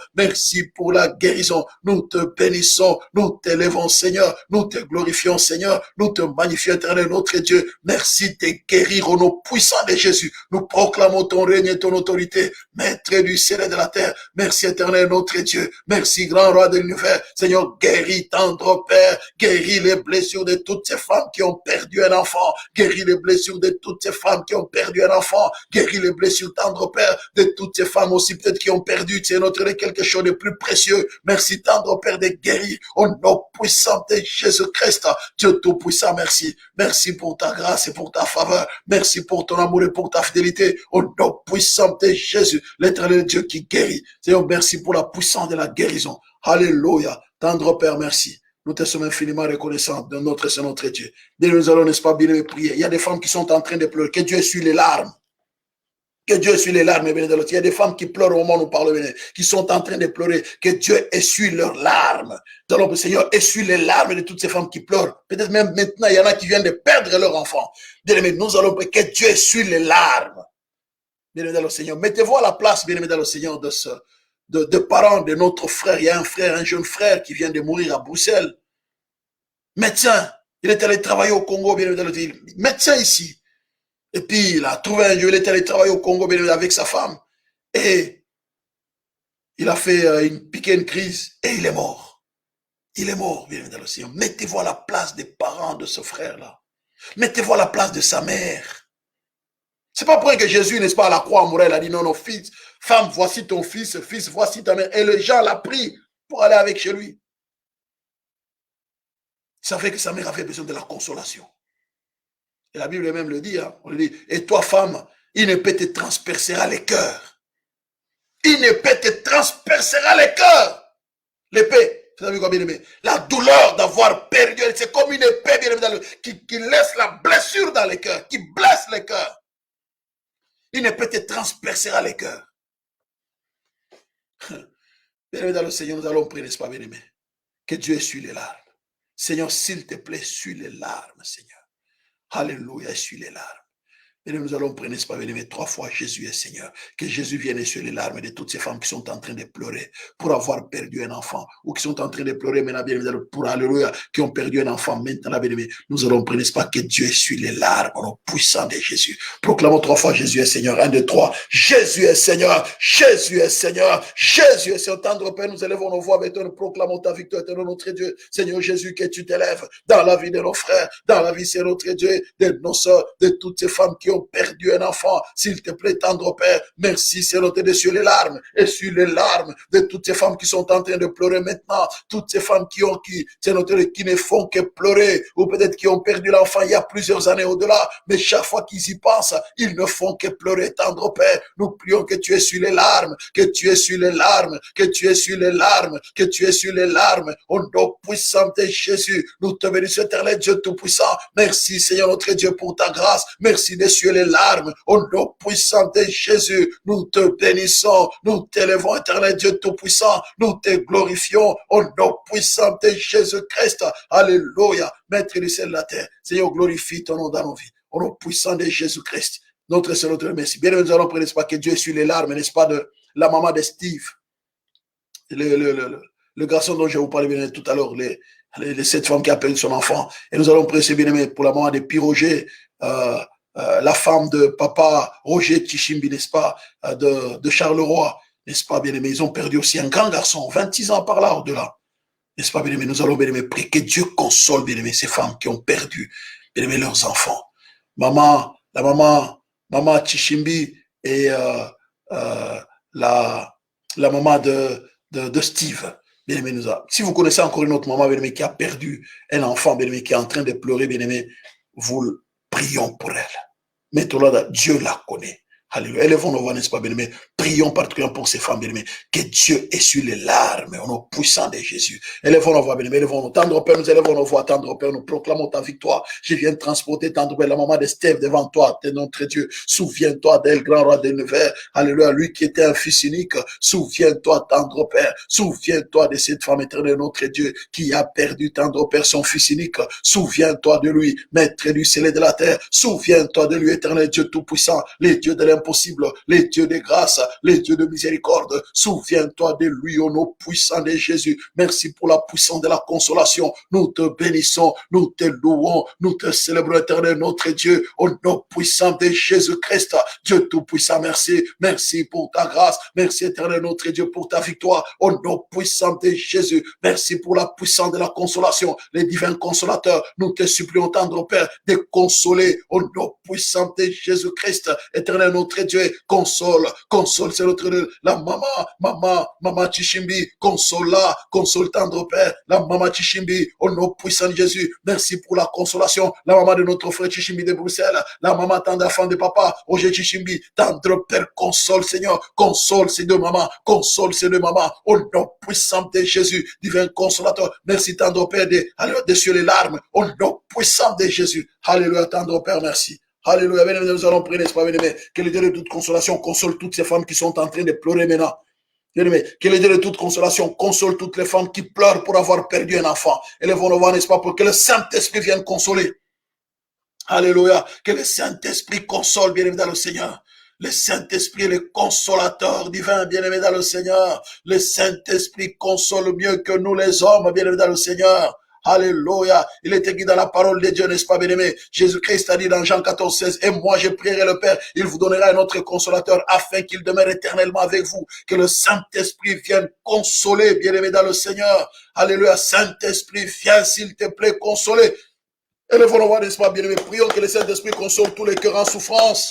Nous te bénissons. Nous t'élevons, Seigneur. Nous te glorifions, Seigneur. Nous te magnifions, éternel, notre Dieu. Merci de guérir au nom puissant de Jésus. Nous proclamons ton règne et ton autorité, Maître du ciel et de la terre. Merci, éternel, notre Dieu. Merci, grand roi de l'univers. Seigneur, guéris, tendre Père. Guéris les blessures de toutes ces femmes qui ont perdu un enfant. Guéris les blessures de toutes ces femmes qui ont perdu un enfant. Guéris les blessures, tendre Père, de toutes ces femmes aussi peut-être qui ont perdu, c'est notre quelque chose de plus précieux. Merci, tendre Père, de guérir au nom puissant de Jésus-Christ. Dieu tout-puissant, merci. Merci pour ta grâce et pour ta faveur. Merci pour ton amour et pour ta fidélité. Au nom puissant de Jésus, l'éternel Dieu qui guérit. Seigneur, merci pour la puissance de la guérison. Alléluia. Tendre Père, merci. Nous te sommes infiniment reconnaissants de notre Dieu. Et nous allons, n'est-ce pas, bien prier. Il y a des femmes qui sont en train de pleurer. Que Dieu essuie les larmes. Que Dieu essuie les larmes, béni de l'autre. Il y a des femmes qui pleurent au moment où nous parlons, qui sont en train de pleurer. Que Dieu essuie leurs larmes. Nous allons, Seigneur, essuie les larmes de toutes ces femmes qui pleurent. Peut-être même maintenant, il y en a qui viennent de perdre leur enfant. Bien-aimé, nous allons prier que Dieu essuie les larmes. Bien-aimé dans le Seigneur. Mettez-vous à la place, bien-aimé dans le Seigneur, de parents de notre frère. Il y a un jeune frère qui vient de mourir à Bruxelles. Médecin. Il est allé travailler au Congo, bien-aimé dans le Seigneur. Médecin ici. Et puis, il a trouvé un Dieu, il est allé travailler au Congo avec sa femme. Et il a fait piqué une crise et il est mort. Il est mort, bien dans le Seigneur. Mettez-vous à la place des parents de ce frère-là. Mettez-vous à la place de sa mère. C'est pas pour rien que Jésus, n'est-ce pas, à la croix, mourait, il a dit, non, fils, femme, voici ton fils, voici ta mère. Et le gens l'a pris pour aller avec chez lui. Il savait que sa mère avait besoin de la consolation. Et la Bible même le dit, hein, on le dit, et toi femme, il ne peut te transpercer les cœurs. Il ne peut te transpercer les cœurs. L'épée, vous savez quoi, bien aimé? La douleur d'avoir perdu, c'est comme une épée, bien aimé, qui laisse la blessure dans les cœurs, qui blesse les cœurs. Il ne peut te transpercer les cœurs. Bien aimé dans le Seigneur, nous allons prier, n'est-ce pas, bien aimé? Que Dieu essuie les larmes. Seigneur, s'il te plaît, essuie les larmes, Seigneur. Alléluia, essuie les larmes. Et nous allons prier, n'est-ce pas, bien-aimé, 3 fois Jésus est Seigneur. Que Jésus vienne essuyer les larmes de toutes ces femmes qui sont en train de pleurer pour avoir perdu un enfant ou qui sont en train de pleurer maintenant, bien-aimé, pour Alléluia, qui ont perdu un enfant maintenant, bien-aimé. Nous allons prier, n'est-ce pas, que Dieu essuie les larmes au nom puissant de Jésus. Proclamons 3 fois Jésus est Seigneur. 1, 2, 3. Jésus est Seigneur. Jésus est Seigneur. Jésus est Seigneur. Tendre Père, nous élevons nos voix avec toi, nous proclamons ta victoire, éternel notre Dieu. Seigneur Jésus, que tu t'élèves dans la vie de nos frères, dans la vie, c'est notre Dieu, de nos soeurs, de toutes ces femmes qui ont perdu un enfant. S'il te plaît, tendre Père, merci, c'est notre Dieu, sur les larmes, et sur les larmes de toutes ces femmes qui sont en train de pleurer maintenant, toutes ces femmes c'est notre Dieu, qui ne font que pleurer, ou peut-être qui ont perdu l'enfant il y a plusieurs années au-delà, mais chaque fois qu'ils y pensent, ils ne font que pleurer, tendre Père. Nous prions que tu es sur les larmes, que tu es sur les larmes, que tu es sur les larmes, que tu es sur les larmes, au nom puissant de Jésus. Nous te bénissons, éternel Dieu tout-puissant. Merci, Seigneur notre Dieu, pour ta grâce. Merci d'essuyer les larmes, au nom puissant de Jésus. Nous te bénissons, nous t'élevons, éternel Dieu tout-puissant. Nous te glorifions, au nom puissant de Jésus-Christ. Alléluia. Maître du ciel et de la terre, Seigneur, glorifie ton nom dans nos vies, au nom puissant de Jésus-Christ. Notre Seigneur, notre merci. Bien, nous allons prier, n'est-ce pas, que Dieu essuie les larmes, n'est-ce pas, de la maman de Steve. Le garçon dont je vous parlais bien tout à l'heure, les 7 femmes qui appellent son enfant. Et nous allons prier, bien aimé, pour la maman de Piroger, la femme de papa Roger Tchishimbi, n'est-ce pas, de Charleroi, n'est-ce pas, bien-aimé, ils ont perdu aussi un grand garçon, 26 ans par là, au-delà. N'est-ce pas, bien-aimé, nous allons, bien-aimé, prier que Dieu console, bien-aimé, ces femmes qui ont perdu, bien-aimé, leurs enfants. Maman Tchishimbi et euh, la maman de Steve. Bien-aimé, si vous connaissez encore une autre maman, bien-aimé, qui a perdu un enfant, bien-aimé, qui est en train de pleurer, bien-aimé, vous prions pour elle. Mettons-la là, Dieu la connaît. Alléluia. Élevons nos voix, n'est-ce pas, bien-aimés? Prions particulièrement pour ces femmes, bien-aimées. Que Dieu essuie les larmes au nom puissant de Jésus. Élevons nos voix, bien-aimés. Élevons nos tendre Père, nous élevons nos voix, tendre Père. Nous proclamons ta victoire. Je viens de transporter, tendre Père, la maman de Steph devant toi, notre Dieu. Souviens-toi d'elle, grand roi de l'univers. Alléluia. Lui qui était un fils unique. Souviens-toi, tendre Père. Souviens-toi de cette femme éternelle, notre Dieu, qui a perdu, tendre Père, son fils unique. Souviens-toi de lui, maître du ciel et de la terre. Souviens-toi de lui, éternel Dieu tout-puissant, les dieux de l'impossible, les dieux de grâce, les dieux de miséricorde. Souviens-toi de lui au nom puissant de Jésus. Merci pour la puissance de la consolation. Nous te bénissons, nous te louons, nous te célébrons, éternel notre Dieu, au nom puissant de Jésus-Christ. Dieu tout-puissant, merci. Merci pour ta grâce. Merci, éternel notre Dieu, pour ta victoire. Au nom puissant de Jésus. Merci pour la puissance de la consolation. Les divins consolateurs, nous te supplions, tendre Père, de consoler au nom puissant de Jésus-Christ. Éternel notre Dieu, console, c'est notre Dieu. La maman Tchishimbi, console tendre Père, la maman Tchishimbi, au nom puissant de Jésus. Merci pour la consolation. La maman de notre frère Tchishimbi de Bruxelles, la maman tendre enfant de papa, Roger Tchishimbi, tendre Père, console Seigneur, console ces deux mamans, au nom puissant de Jésus, divin consolateur. Merci tendre Père, dessus les larmes, au nom puissant de Jésus. Alléluia, tendre Père, merci. Alléluia, nous allons prier, n'est-ce pas, bien-aimé, que le Dieu de toute consolation console toutes ces femmes qui sont en train de pleurer maintenant. Bien-aimé, que le Dieu de toute consolation console toutes les femmes qui pleurent pour avoir perdu un enfant. Élevons nos voix, n'est-ce pas, pour que le Saint-Esprit vienne consoler. Alléluia, que le Saint-Esprit console, bien-aimé, dans le Seigneur. Le Saint-Esprit est le consolateur divin, bien-aimé dans le Seigneur. Le Saint-Esprit console mieux que nous les hommes, bien-aimé dans le Seigneur. Alléluia. Il est écrit dans la parole de Dieu, n'est-ce pas, bien-aimé? Jésus-Christ a dit dans Jean 14, 16, et moi je prierai le Père, il vous donnera un autre consolateur afin qu'il demeure éternellement avec vous. Que le Saint-Esprit vienne consoler, bien-aimé dans le Seigneur. Alléluia. Saint-Esprit, viens, s'il te plaît, consoler. Élevons nos voix, n'est-ce pas, bien-aimé? Prions que le Saint-Esprit console tous les cœurs en souffrance.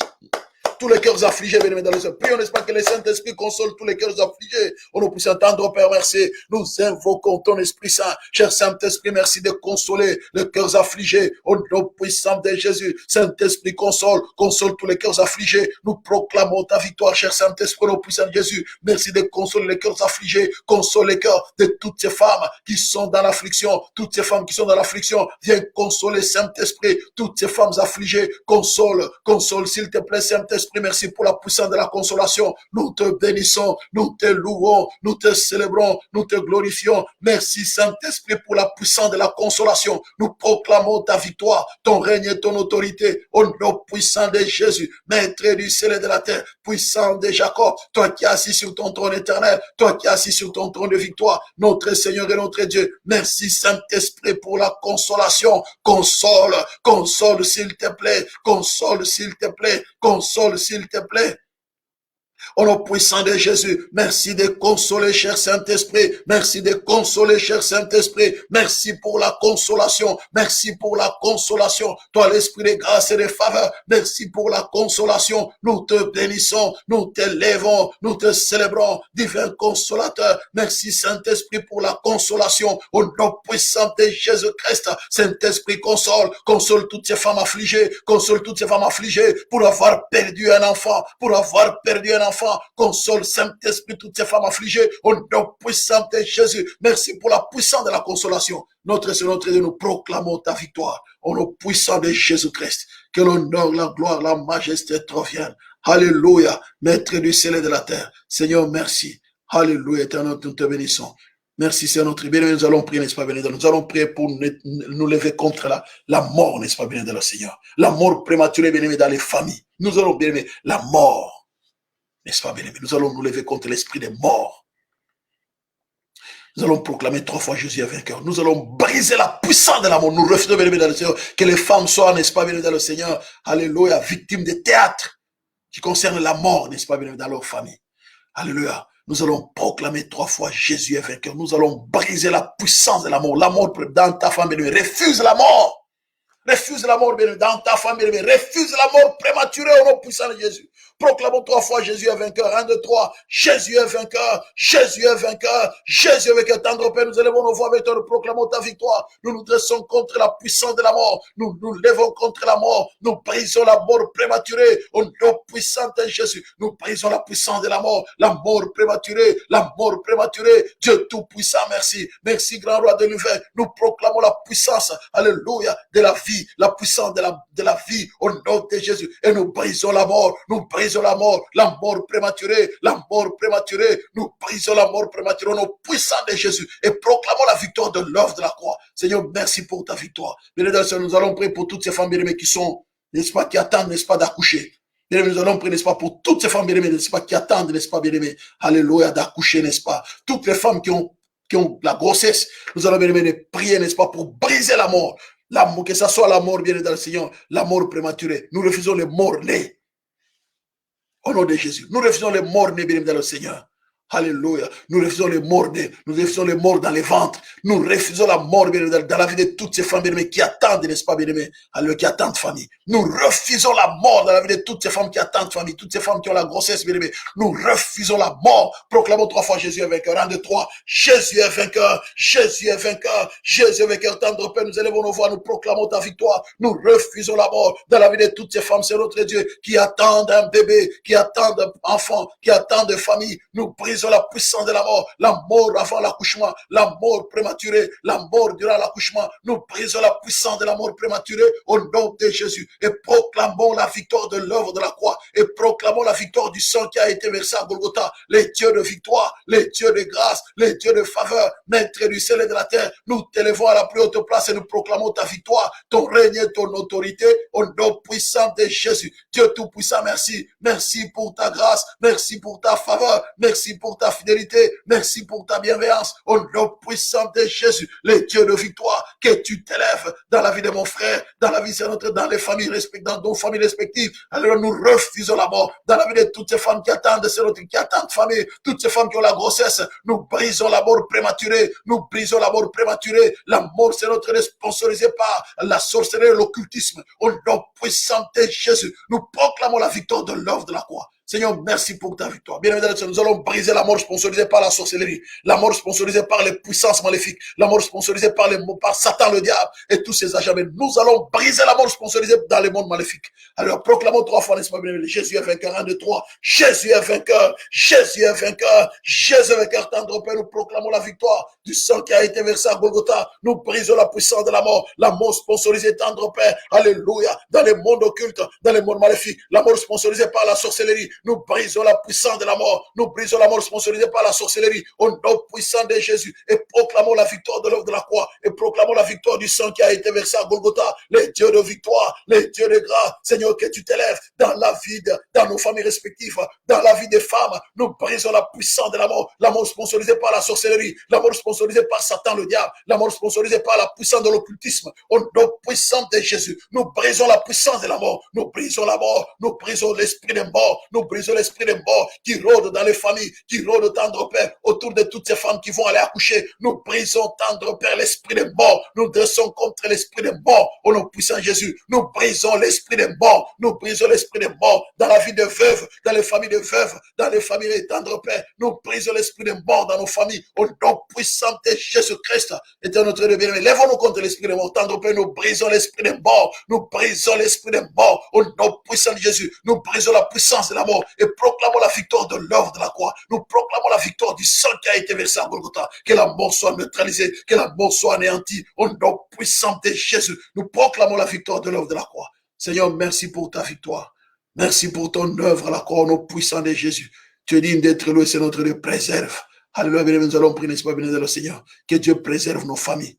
Tous les cœurs affligés, bien-aimés dans le Seigneur. Prions, n'est-ce pas, que le Saint-Esprit console tous les cœurs affligés. On nous puisse entendre, Père, merci. Nous invoquons ton Esprit Saint. Cher Saint-Esprit, merci de consoler les cœurs affligés. Au nom puissant de Jésus. Saint-Esprit, console tous les cœurs affligés. Nous proclamons ta victoire, cher Saint-Esprit, au nom puissant de Jésus. Merci de consoler les cœurs affligés. Console les cœurs de toutes ces femmes qui sont dans l'affliction. Toutes ces femmes qui sont dans l'affliction. Viens consoler, Saint-Esprit, toutes ces femmes affligées. Console, s'il te plaît, Saint-Esprit. Merci pour la puissance de la consolation. Nous te bénissons, nous te louons, nous te célébrons, nous te glorifions. Merci Saint-Esprit pour la puissance de la consolation. Nous proclamons ta victoire, ton règne et ton autorité au nom puissant de Jésus, maître du ciel et de la terre, puissant de Jacob, toi qui es assis sur ton trône éternel, toi qui es assis sur ton trône de victoire, notre Seigneur et notre Dieu. Merci Saint-Esprit pour la consolation. Console s'il te plaît, console s'il te plaît, console s'il te plaît. Au nom puissant de Jésus, merci de consoler, cher Saint-Esprit. Merci de consoler, cher Saint-Esprit. Merci pour la consolation. Merci pour la consolation. Toi, l'Esprit de grâce et de faveur. Merci pour la consolation. Nous te bénissons, nous t'élèvons, nous te célébrons, divin consolateur. Merci, Saint-Esprit, pour la consolation. Au nom puissant de Jésus-Christ, Saint-Esprit, console toutes ces femmes affligées. Console toutes ces femmes affligées pour avoir perdu un enfant, Console, Saint-Esprit, toutes ces femmes affligées, au nom puissant de Jésus. Merci pour la puissance de la consolation. Notre Seigneur, notre Dieu, nous proclamons ta victoire, au nom puissant de Jésus-Christ. Que l'honneur, la gloire, la majesté te reviennent. Alléluia, maître du ciel et de la terre. Seigneur, merci. Alléluia, éternel, nous te bénissons. Merci, Seigneur, notre bien. Nous allons prier, n'est-ce pas, bien, nous allons prier pour nous lever contre la mort, n'est-ce pas, bien, de le Seigneur. La mort prématurée, bien, dans les familles. Nous allons, bien, la mort. N'est-ce pas, bien-aimé? Nous allons nous lever contre l'esprit des morts. Nous allons proclamer 3 fois Jésus est vainqueur. Nous allons briser la puissance de la mort. Nous refusons, bien aimé dans le Seigneur, que les femmes soient, n'est-ce pas, bien aimé dans le Seigneur, alléluia, victimes de théâtre qui concerne la mort, n'est-ce pas, bien aimé, dans leur famille. Alléluia. Nous allons proclamer 3 fois Jésus est vainqueur. Nous allons briser la puissance de la mort. La mort dans ta famille, bien aimé. Refuse la mort. Refuse la mort, bien aimé, dans ta famille, bien aimé. Refuse la mort prématurée au nom puissant de Jésus. Proclamons 3 fois Jésus est vainqueur. 1, 2, 3. Jésus est vainqueur. Jésus est vainqueur. Jésus est vainqueur. Tendre Père, nous élevons nos voix avec toi. Nous proclamons ta victoire. Nous nous dressons contre la puissance de la mort. Nous nous levons contre la mort. Nous brisons la mort prématurée au nom puissant de Jésus. Nous brisons la puissance de la mort prématurée. La mort prématurée. Dieu tout-puissant, merci. Merci, grand roi de l'univers. Nous proclamons la puissance, alléluia, de la vie. La puissance de la vie au nom de Jésus. Et nous brisons la mort. Nous brisons la mort prématurée, nous brisons la mort prématurée au nom puissant de Jésus et proclamons la victoire de l'œuvre de la croix. Seigneur, merci pour ta victoire. Bien-aimés, nous allons prier pour toutes ces femmes bien-aimées qui sont, n'est-ce pas, qui attendent, n'est-ce pas, d'accoucher. Bien-aimés, nous allons prier, n'est-ce pas, pour toutes ces femmes bien-aimées, n'est-ce pas, qui attendent, n'est-ce pas, bien-aimées, alléluia, d'accoucher, n'est-ce pas. Toutes les femmes qui ont la grossesse, nous allons bien-aimés prier, n'est-ce pas, pour briser la mort. Que ce soit la mort, bien-aimés dans le Seigneur, la mort prématurée. Nous refusons les morts nés. Au nom de Jésus, nous refusons les morts nés, bien dans le Seigneur. Alléluia. Nous refusons les morts nés. Nous refusons les morts dans les ventres. Nous refusons la mort, bien dans la vie de toutes ces femmes, bien aimées, qui attendent, n'est-ce pas, bien aimé, qui attendent famille. Nous refusons la mort dans la vie de toutes ces femmes qui attendent famille, toutes ces femmes qui ont la grossesse, bien aimé. Nous refusons la mort. Proclamons 3 fois Jésus est vainqueur. 1, 2, 3. Jésus est vainqueur. Jésus est vainqueur. Jésus est vainqueur. Tendre Père, nous élevons nos voix. Nous proclamons ta victoire. Nous refusons la mort dans la vie de toutes ces femmes. C'est notre Dieu qui attendent un bébé, qui attendent un enfant, qui attendent famille. Nous brisons la puissance de la mort avant l'accouchement, la mort prématurée, la mort durant l'accouchement. Nous brisons la puissance de la mort prématurée au nom de Jésus et proclamons la victoire de l'œuvre de la croix et proclamons la victoire du sang qui a été versé à Golgotha. Les dieux de victoire, les dieux de grâce, les dieux de faveur, maître du ciel et de la terre, nous t'élevons à la plus haute place et nous proclamons ta victoire, ton règne et ton autorité au nom puissant de Jésus. Dieu tout-puissant, merci. Merci pour ta grâce, merci pour ta faveur, merci pour ta fidélité, merci pour ta bienveillance, au nom puissant de Jésus, les dieux de victoire, que tu t'élèves dans la vie de mon frère, dans la vie de notre, dans les familles respectives, dans nos familles respectives. Alors nous refusons la mort, dans la vie de toutes ces femmes qui attendent, qui attendent famille, toutes ces femmes qui ont la grossesse, nous brisons la mort prématurée, nous brisons la mort prématurée, la mort c'est notre sponsorisé par la sorcellerie et l'occultisme, au nom puissant de Jésus, nous proclamons la victoire de l'œuvre de la croix. Seigneur, merci pour ta victoire. Bien évidemment, nous allons briser la mort sponsorisée par la sorcellerie, la mort sponsorisée par les puissances maléfiques, la mort sponsorisée par Satan, le diable et tous ses agents. Mais nous allons briser la mort sponsorisée dans les mondes maléfiques. Alors, proclamons 3 fois, n'est-ce pas, bien évidemment, Jésus est vainqueur, 1, 2, 3. Jésus est vainqueur, Jésus est vainqueur, Jésus est vainqueur. Tendre Père, nous proclamons la victoire du sang qui a été versé à Golgotha. Nous brisons la puissance de la mort sponsorisée, tendre Père, alléluia, dans les mondes occultes, dans les mondes maléfiques, la mort sponsorisée par la sorcellerie. Nous brisons la puissance de la mort. Nous brisons la mort sponsorisée par la sorcellerie au nom puissant de Jésus et proclamons la victoire de l'œuvre de la croix et proclamons la victoire du sang qui a été versé à Golgotha. Les dieux de victoire, les dieux de grâce, Seigneur, que tu t'élèves dans la vie, dans nos familles respectives, dans la vie des femmes. Nous brisons la puissance de la mort sponsorisée par la sorcellerie, la mort sponsorisée par Satan, le diable, la mort sponsorisée par la puissance de l'occultisme au nom puissant de Jésus. Nous brisons la puissance de la mort, nous brisons la mort, nous brisons l'esprit des morts, nous brisons l'esprit des morts qui rôde dans les familles, qui rôde, tendre Père, autour de toutes ces femmes qui vont aller accoucher. Nous brisons, tendre Père, l'esprit des morts. Nous dressons contre l'esprit des morts au nom puissant de Jésus. Nous brisons l'esprit des morts. Nous brisons l'esprit des morts dans la vie de veuves, dans les familles de veuves, dans les familles de tendre Père. Nous brisons l'esprit des morts dans nos familles au nom puissant de Jésus-Christ. Éternel notre Dieu bien-aimé, lèvons-nous contre l'esprit des morts. Tendre Père, nous brisons l'esprit des morts. Nous brisons l'esprit des morts au nom puissant de Jésus. Nous brisons la puissance de la mort et proclamons la victoire de l'œuvre de la croix. Nous proclamons la victoire du sang qui a été versé à Golgotha. Que la mort soit neutralisée, que la mort soit anéantie au nom puissant de Jésus. Nous proclamons la victoire de l'œuvre de la croix. Seigneur, merci pour ta victoire. Merci pour ton œuvre à la croix au nom puissant de Jésus. Tu es digne d'être loué, c'est notre Dieu, préserve. Alléluia, nous allons prier, n'est-ce pas, béni le Seigneur. Que Dieu préserve nos familles.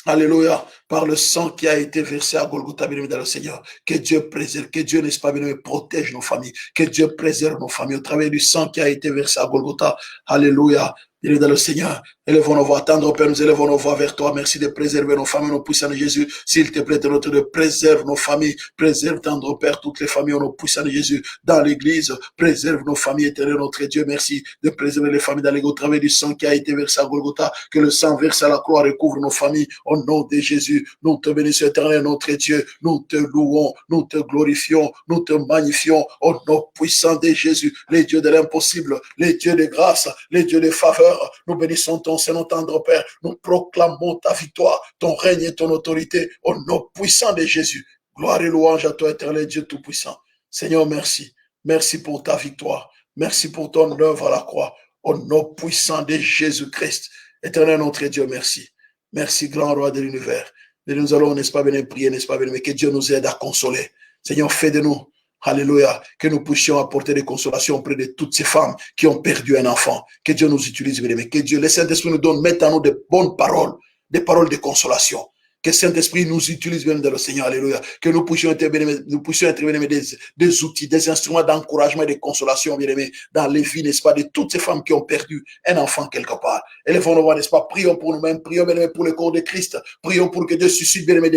Alléluia, par le sang qui a été versé à Golgotha, bien-aimé dans le Seigneur. Que Dieu préserve, que Dieu, n'est-ce pas, bien-aimé, protège nos familles. Que Dieu préserve nos familles au travers du sang qui a été versé à Golgotha. Alléluia, Bien dans le Seigneur, élevons nos voix, tendre Père, nous élevons nos voix vers toi. Merci de préserver nos familles, nos puissants de Jésus. S'il te plaît, notre Dieu, préserve nos familles, préserve, tendre Père, toutes les familles, nos puissants de Jésus. Dans l'église, préserve nos familles, éternel, notre Dieu. Merci de préserver les familles dans l'église au travers du sang qui a été versé à Golgotha. Que le sang versé à la croix recouvre nos familles. Au nom de Jésus, nous te bénissons, éternel, notre Dieu. Nous te louons, nous te glorifions, nous te magnifions. Au nom puissant de Jésus, les dieux de l'impossible, les dieux de grâce, les dieux de faveur. Nous bénissons ton Seigneur, tendre Père. Nous proclamons ta victoire, ton règne et ton autorité au nom puissant de Jésus. Gloire et louange à toi, éternel Dieu Tout-Puissant. Seigneur, merci. Merci pour ta victoire. Merci pour ton œuvre à la croix. Au nom puissant de Jésus-Christ. Éternel notre Dieu, merci. Merci, grand roi de l'univers. Et nous allons, n'est-ce pas, venir prier, n'est-ce pas, venir, mais que Dieu nous aide à consoler. Seigneur, fais de nous. Alléluia, que nous puissions apporter des consolations auprès de toutes ces femmes qui ont perdu un enfant. Que Dieu nous utilise, mais que Dieu, le Saint-Esprit nous donne, mette en nous de bonnes paroles, des paroles de consolation. Que Saint-Esprit nous utilise, bien dans le Seigneur, alléluia. Que nous puissions intervenir, des outils, des instruments d'encouragement et de consolation, bien aimé, dans les vies, n'est-ce pas, de toutes ces femmes qui ont perdu un enfant quelque part. Élevons-nous, n'est-ce pas, prions pour nous-mêmes, prions, bien aimé, pour le corps de Christ. Prions pour que Dieu suscite, bien aimé,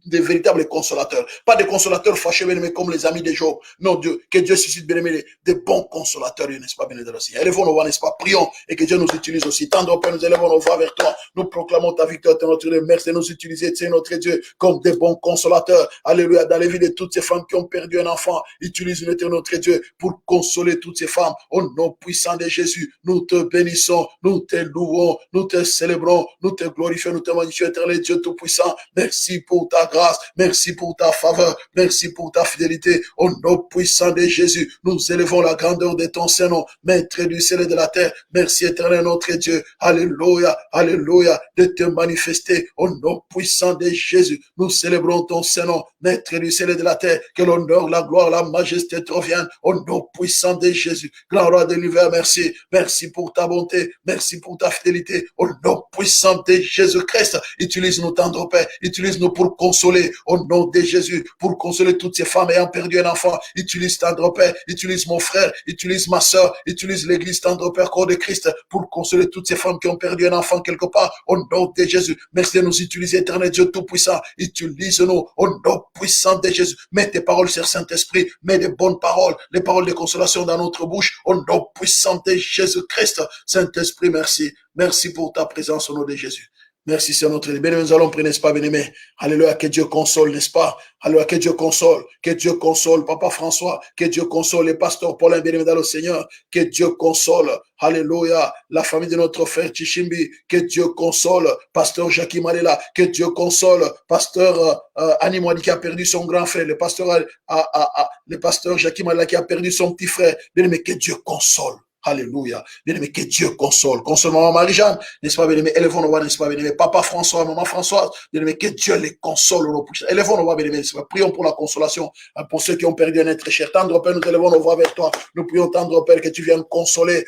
des véritables consolateurs. Pas des consolateurs fâchés, bien-aimés, comme les amis de Job. Non, Dieu, que Dieu suscite, bien-aimés, des bons consolateurs, n'est-ce pas, bien-aimés, élevons nos voix, n'est-ce pas, prions, et que Dieu nous utilise aussi. Tendre Père, nous élevons nos voix vers toi. Nous proclamons ta victoire, notre Dieu. Merci de nous utiliser, c'est notre Dieu, comme des bons consolateurs. Alléluia, dans les vies de toutes ces femmes qui ont perdu un enfant. Utilise notre Dieu pour consoler toutes ces femmes. Au nom puissant de Jésus, nous te bénissons, nous te louons, nous te célébrons, nous te glorifions, nous te magnifions, éternel Dieu Tout-Puissant. Merci pour ta grâce, merci pour ta faveur, merci pour ta fidélité. Au nom puissant de Jésus, nous élevons la grandeur de ton Saint-Nom, Maître du ciel et de la terre. Merci éternel notre Dieu. Alléluia, alléluia, de te manifester. Au nom puissant de Jésus, nous célébrons ton Saint-Nom, Maître du ciel et de la terre. Que l'honneur, la gloire, la majesté te reviennent. Au nom puissant de Jésus, grand roi de l'univers, merci. Merci pour ta bonté, merci pour ta fidélité. Au nom puissant de Jésus-Christ, utilise-nous, tendre Père, utilise-nous pour consoler. Au nom de Jésus, pour consoler toutes ces femmes ayant perdu un enfant. Utilise, tendre Père, utilise mon frère, utilise ma soeur, utilise l'église, tendre Père, corps de Christ, pour consoler toutes ces femmes qui ont perdu un enfant quelque part. Au nom de Jésus, merci de nous utiliser, éternel Dieu Tout-Puissant. Utilise-nous au nom puissant de Jésus. Mets tes paroles sur Saint-Esprit, mets des bonnes paroles, les paroles de consolation dans notre bouche. Au nom puissant de Jésus-Christ. Saint-Esprit, merci. Merci pour ta présence au nom de Jésus. Merci, Seigneur notre Dieu. Bien, nous allons prier, n'est-ce pas, bien-aimé? Alléluia, que Dieu console, n'est-ce pas? Alléluia, que Dieu console, Papa François, que Dieu console les pasteurs Paulin, bien-aimé dans le Seigneur, que Dieu console, alléluia, la famille de notre frère Chichimbi, que Dieu console, pasteur Jackie Malela, que Dieu console, pasteur Annie Mwadi qui a perdu son grand frère, le pasteur Jackie Malela qui a perdu son petit frère, bien-aimé, que Dieu console. Alléluia. Bien-aimé, que Dieu console. Console maman Marie-Jeanne, n'est-ce pas, bien-aimé? Élevons nos voix, n'est-ce pas, bien-aimé? Papa François, maman Françoise, bien-aimé, que Dieu les console. Élevons nos voix, bien-aimé, n'est-ce pas? Prions pour la consolation, pour ceux qui ont perdu un être cher. Tendre Père, nous élevons nos voix vers toi. Nous prions, tendre Père, que tu viennes consoler,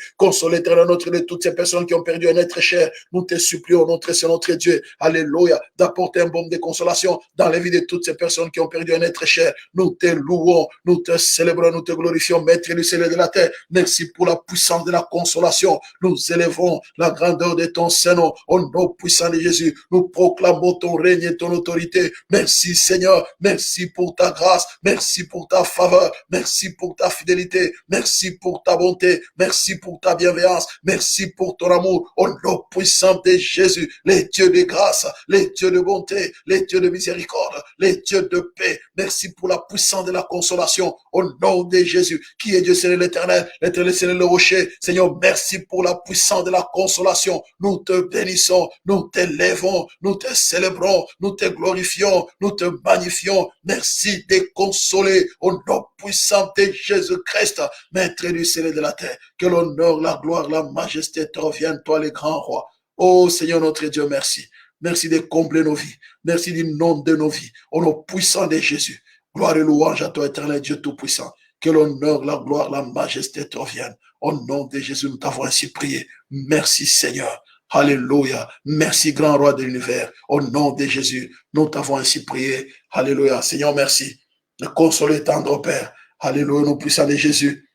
éternel notre Dieu, toutes ces personnes qui ont perdu un être cher. Nous te supplions, notre Dieu, alléluia, d'apporter un baume de consolation dans les vies de toutes ces personnes qui ont perdu un être cher. Nous te louons, nous te célébrons, nous te glorifions, Maître du ciel et de la terre. Merci pour la puissance de la consolation. Nous élevons la grandeur de ton Saint-Nom au nom puissant de Jésus. Nous proclamons ton règne et ton autorité. Merci Seigneur, merci pour ta grâce, merci pour ta faveur, merci pour ta fidélité, merci pour ta bonté, merci pour ta bienveillance, merci pour ton amour au nom puissant de Jésus. Les dieux de grâce, les dieux de bonté, les dieux de miséricorde, les dieux de paix. Merci pour la puissance de la consolation au nom de Jésus. Qui est Dieu, c'est l'Éternel, c'est le rocher. Seigneur, merci pour la puissance de la consolation. Nous te bénissons, nous t'élèvons, nous te célébrons, nous te glorifions, nous te magnifions. Merci de consoler au nom puissant de Jésus-Christ, Maître du ciel et de la terre. Que l'honneur, la gloire, la majesté te reviennent, toi les grands rois. Oh Seigneur notre Dieu, merci. Merci de combler nos vies. Merci du nom de nos vies. Au nom puissant de Jésus. Gloire et louange à toi, éternel Dieu Tout-Puissant. Que l'honneur, la gloire, la majesté te reviennent. Au nom de Jésus, nous t'avons ainsi prié. Merci Seigneur. Alléluia. Merci grand roi de l'univers. Au nom de Jésus, nous t'avons ainsi prié. Alléluia. Seigneur, merci. De consoler tendre Père. Alléluia, nous puissons de Jésus.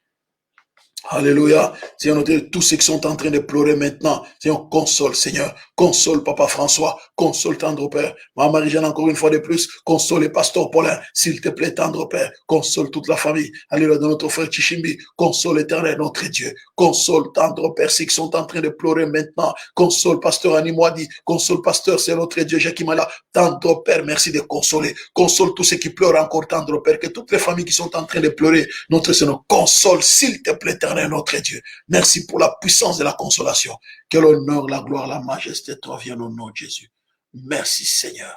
Alléluia. Seigneur, tous ceux qui sont en train de pleurer maintenant, Seigneur, console, Seigneur. Console Papa François, console tendre Père. Maman Marie-Jeanne, encore une fois de plus, console le pasteur Paulin, s'il te plaît, tendre Père. Console toute la famille. Alléluia, de notre frère Chichimbi. Console éternel, notre Dieu. Console tendre Père, ceux qui sont en train de pleurer maintenant. Console pasteur Animouadi. Console pasteur, c'est notre Dieu, Jacquimala. Tendre Père, merci de consoler. Console tous ceux qui pleurent encore, tendre Père. Que toutes les familles qui sont en train de pleurer, notre Seigneur, console, s'il te plaît, éternel, notre Dieu. Merci pour la puissance de la consolation. Que l'honneur, la gloire, la majesté te reviennent au nom de Jésus. Merci Seigneur.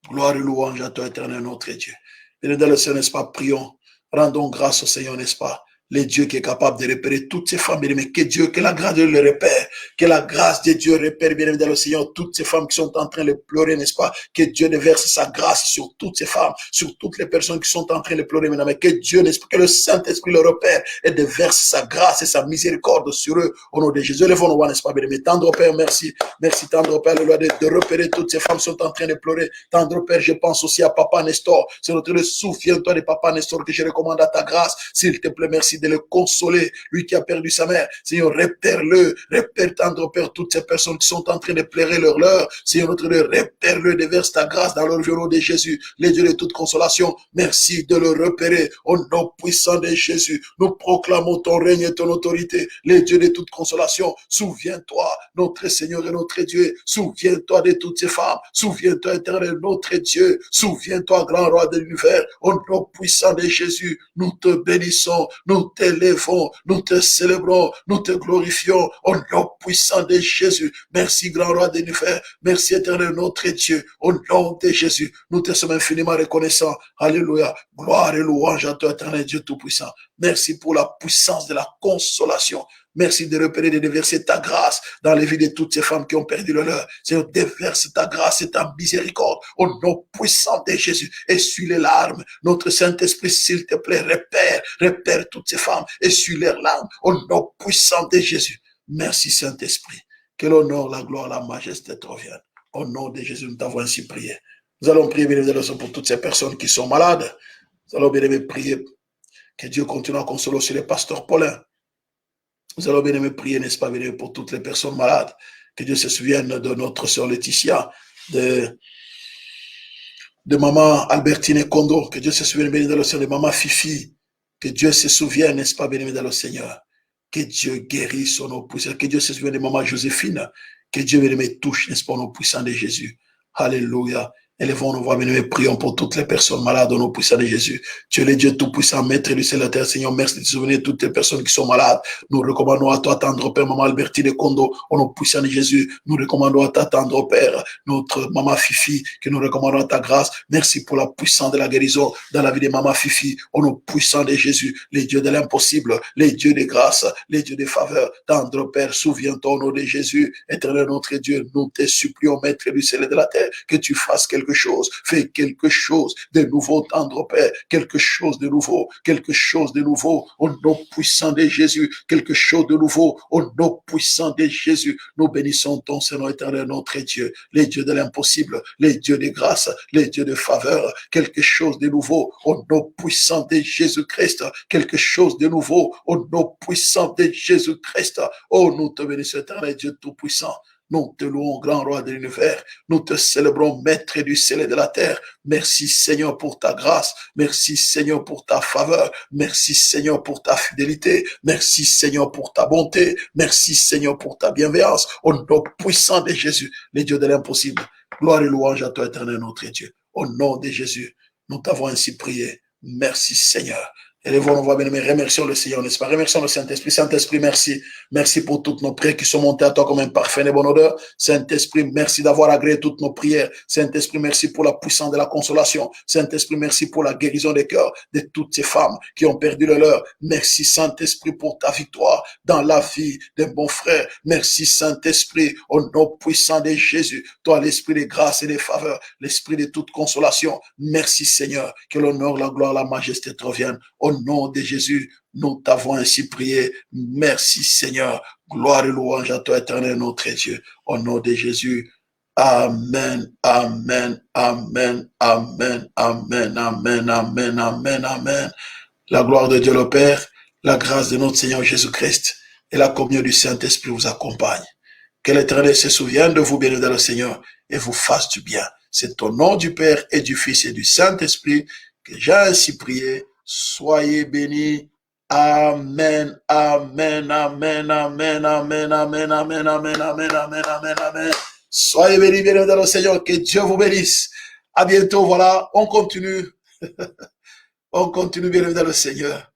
Gloire et louange à toi, éternel, notre Dieu. Bien dans le Seigneur, n'est-ce pas, prions. Rendons grâce au Seigneur, n'est-ce pas? Le Dieu qui est capable de repérer toutes ces femmes, mais que Dieu, que la grâce de Dieu le repère, que la grâce de Dieu repère, bien évidemment, le Seigneur, toutes ces femmes qui sont en train de pleurer, n'est-ce pas? Que Dieu déverse sa grâce sur toutes ces femmes, sur toutes les personnes qui sont en train de pleurer, maintenant, mais que Dieu, n'est-ce pas, que le Saint-Esprit le repère et déverse sa grâce et sa miséricorde sur eux, au nom de Jésus. Lèvons-nous, n'est-ce pas, bien aimé? Tendre Père, merci. Merci, tendre Père, le de repérer toutes ces femmes qui sont en train de pleurer. Tendre Père, je pense aussi à Papa Nestor. C'est notre Dieu, souviens-toi de Papa Nestor que je recommande à ta grâce. S'il te plaît, merci de le consoler. Lui qui a perdu sa mère. Seigneur, repère-le. Repère, tendre Père, toutes ces personnes qui sont en train de pleurer leur. Seigneur, notre Dieu, repère-le, déverse ta grâce dans leur vie au nom de Jésus. Les dieux de toute consolation, merci de le repérer. Au nom puissant de Jésus, nous proclamons ton règne et ton autorité. Les dieux de toute consolation, souviens-toi, notre Seigneur et notre Dieu. Souviens-toi de toutes ces femmes. Souviens-toi, éternel, notre Dieu. Souviens-toi, grand roi de l'univers. Au nom puissant de Jésus, nous te bénissons, nous t'élèvons, nous te célébrons, nous te glorifions. Au nom puissant de Jésus. Merci, grand roi de l'univers. Merci, éternel, notre Dieu. Au nom de Jésus, nous te sommes infiniment reconnaissants. Alléluia. Gloire et louange à toi, éternel Dieu Tout-Puissant. Merci pour la puissance de la consolation. Merci de repérer, de déverser ta grâce dans les vies de toutes ces femmes qui ont perdu le leur. Seigneur, déverse ta grâce et ta miséricorde au nom puissant de Jésus. Essuie les larmes. Notre Saint-Esprit, s'il te plaît, repère toutes ces femmes. Essuie leurs larmes au nom puissant de Jésus. Merci Saint-Esprit. Que l'honneur, la gloire, la majesté te reviennent. Au nom de Jésus, nous t'avons ainsi prié. Nous allons prier, bien évidemment, pour toutes ces personnes qui sont malades. Nous allons bien évidemment prier que Dieu continue à consoler aussi les pasteurs Paulin. Nous allons bien aimer prier, n'est-ce pas, bien pour toutes les personnes malades. Que Dieu se souvienne de notre sœur Laetitia, de maman Albertine Kondo. Que Dieu se souvienne, bien dans le Seigneur, de maman Fifi. Que Dieu se souvienne, n'est-ce pas, bien aimé dans le Seigneur. Que Dieu guérisse au nom puissant. Que Dieu se souvienne de maman Joséphine. Que Dieu, bien aimé, touche, n'est-ce pas, au nom puissant de Jésus. Alléluia. Élevons nos voix, bien-aimés, prions pour toutes les personnes malades au nom puissant de Jésus. Tu es le Dieu tout-puissant, maître du ciel et de la terre, Seigneur. Merci de te souvenir de toutes les personnes qui sont malades. Nous recommandons à toi, tendre Père, maman Albertine Kondo, au nom puissant de Jésus. Nous recommandons à toi, tendre Père, notre maman Fifi, que nous recommandons à ta grâce. Merci pour la puissance de la guérison dans la vie de maman Fifi, au nom puissant de Jésus. Les dieux de l'impossible, les dieux de grâce, les dieux de faveur. Tendre Père, souviens-toi au nom de Jésus. Éternel notre Dieu, nous te supplions, maître du ciel et de la terre, que tu fasses quelque chose, fais quelque chose de nouveau, tendre Père, quelque chose de nouveau, au nom puissant de Jésus, quelque chose de nouveau, au nom puissant de Jésus. Nous bénissons ton Seigneur éternel, notre Dieu, les dieux de l'impossible, les dieux de grâce, les dieux de faveur, quelque chose de nouveau, au nom puissant de Jésus-Christ, quelque chose de nouveau, au nom puissant de Jésus-Christ. Oh, nous te bénissons éternel Dieu tout-puissant. Nous te louons, grand roi de l'univers. Nous te célébrons, maître du ciel et de la terre. Merci, Seigneur, pour ta grâce. Merci, Seigneur, pour ta faveur. Merci, Seigneur, pour ta fidélité. Merci, Seigneur, pour ta bonté. Merci, Seigneur, pour ta bienveillance. Au nom puissant de Jésus, les dieux de l'impossible. Gloire et louange à toi, éternel, notre Dieu. Au nom de Jésus, nous t'avons ainsi prié. Merci, Seigneur. Élevons nos voix, bien-aimés, remercions le Seigneur, n'est-ce pas? Remercions le Saint-Esprit. Saint-Esprit, merci. Merci pour toutes nos prières qui sont montées à toi comme un parfum de bonne odeur. Saint-Esprit, merci d'avoir agréé toutes nos prières. Saint-Esprit, merci pour la puissance de la consolation. Saint-Esprit, merci pour la guérison des cœurs de toutes ces femmes qui ont perdu le leur. Merci, Saint-Esprit, pour ta victoire dans la vie de mon frère. Merci, Saint-Esprit, au nom puissant de Jésus. Toi, l'esprit de grâce et de faveur, l'esprit de toute consolation. Merci, Seigneur. Que l'honneur, la gloire, la majesté te reviennent. Au nom de Jésus, nous t'avons ainsi prié. Merci Seigneur. Gloire et louange à toi, éternel, notre Dieu. Au nom de Jésus. Amen, amen, amen, amen, amen, amen, amen, amen, amen. La gloire de Dieu le Père, La grâce de notre Seigneur Jésus-Christ et la communion du Saint-Esprit vous accompagne. Que l'Éternel se souvienne de vous, béni dans le Seigneur, et vous fasse du bien. C'est au nom du Père et du Fils et du Saint-Esprit que j'ai ainsi prié. Soyez bénis. Amen, amen, amen, amen, amen, amen, amen, amen, amen, amen, amen, amen. Soyez bénis, bénis dans le Seigneur, que Dieu vous bénisse. À bientôt, voilà, on continue. On continue, bénis dans le Seigneur.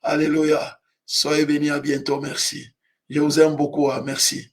Alléluia. Soyez bénis, à bientôt, merci. Je vous aime beaucoup, merci.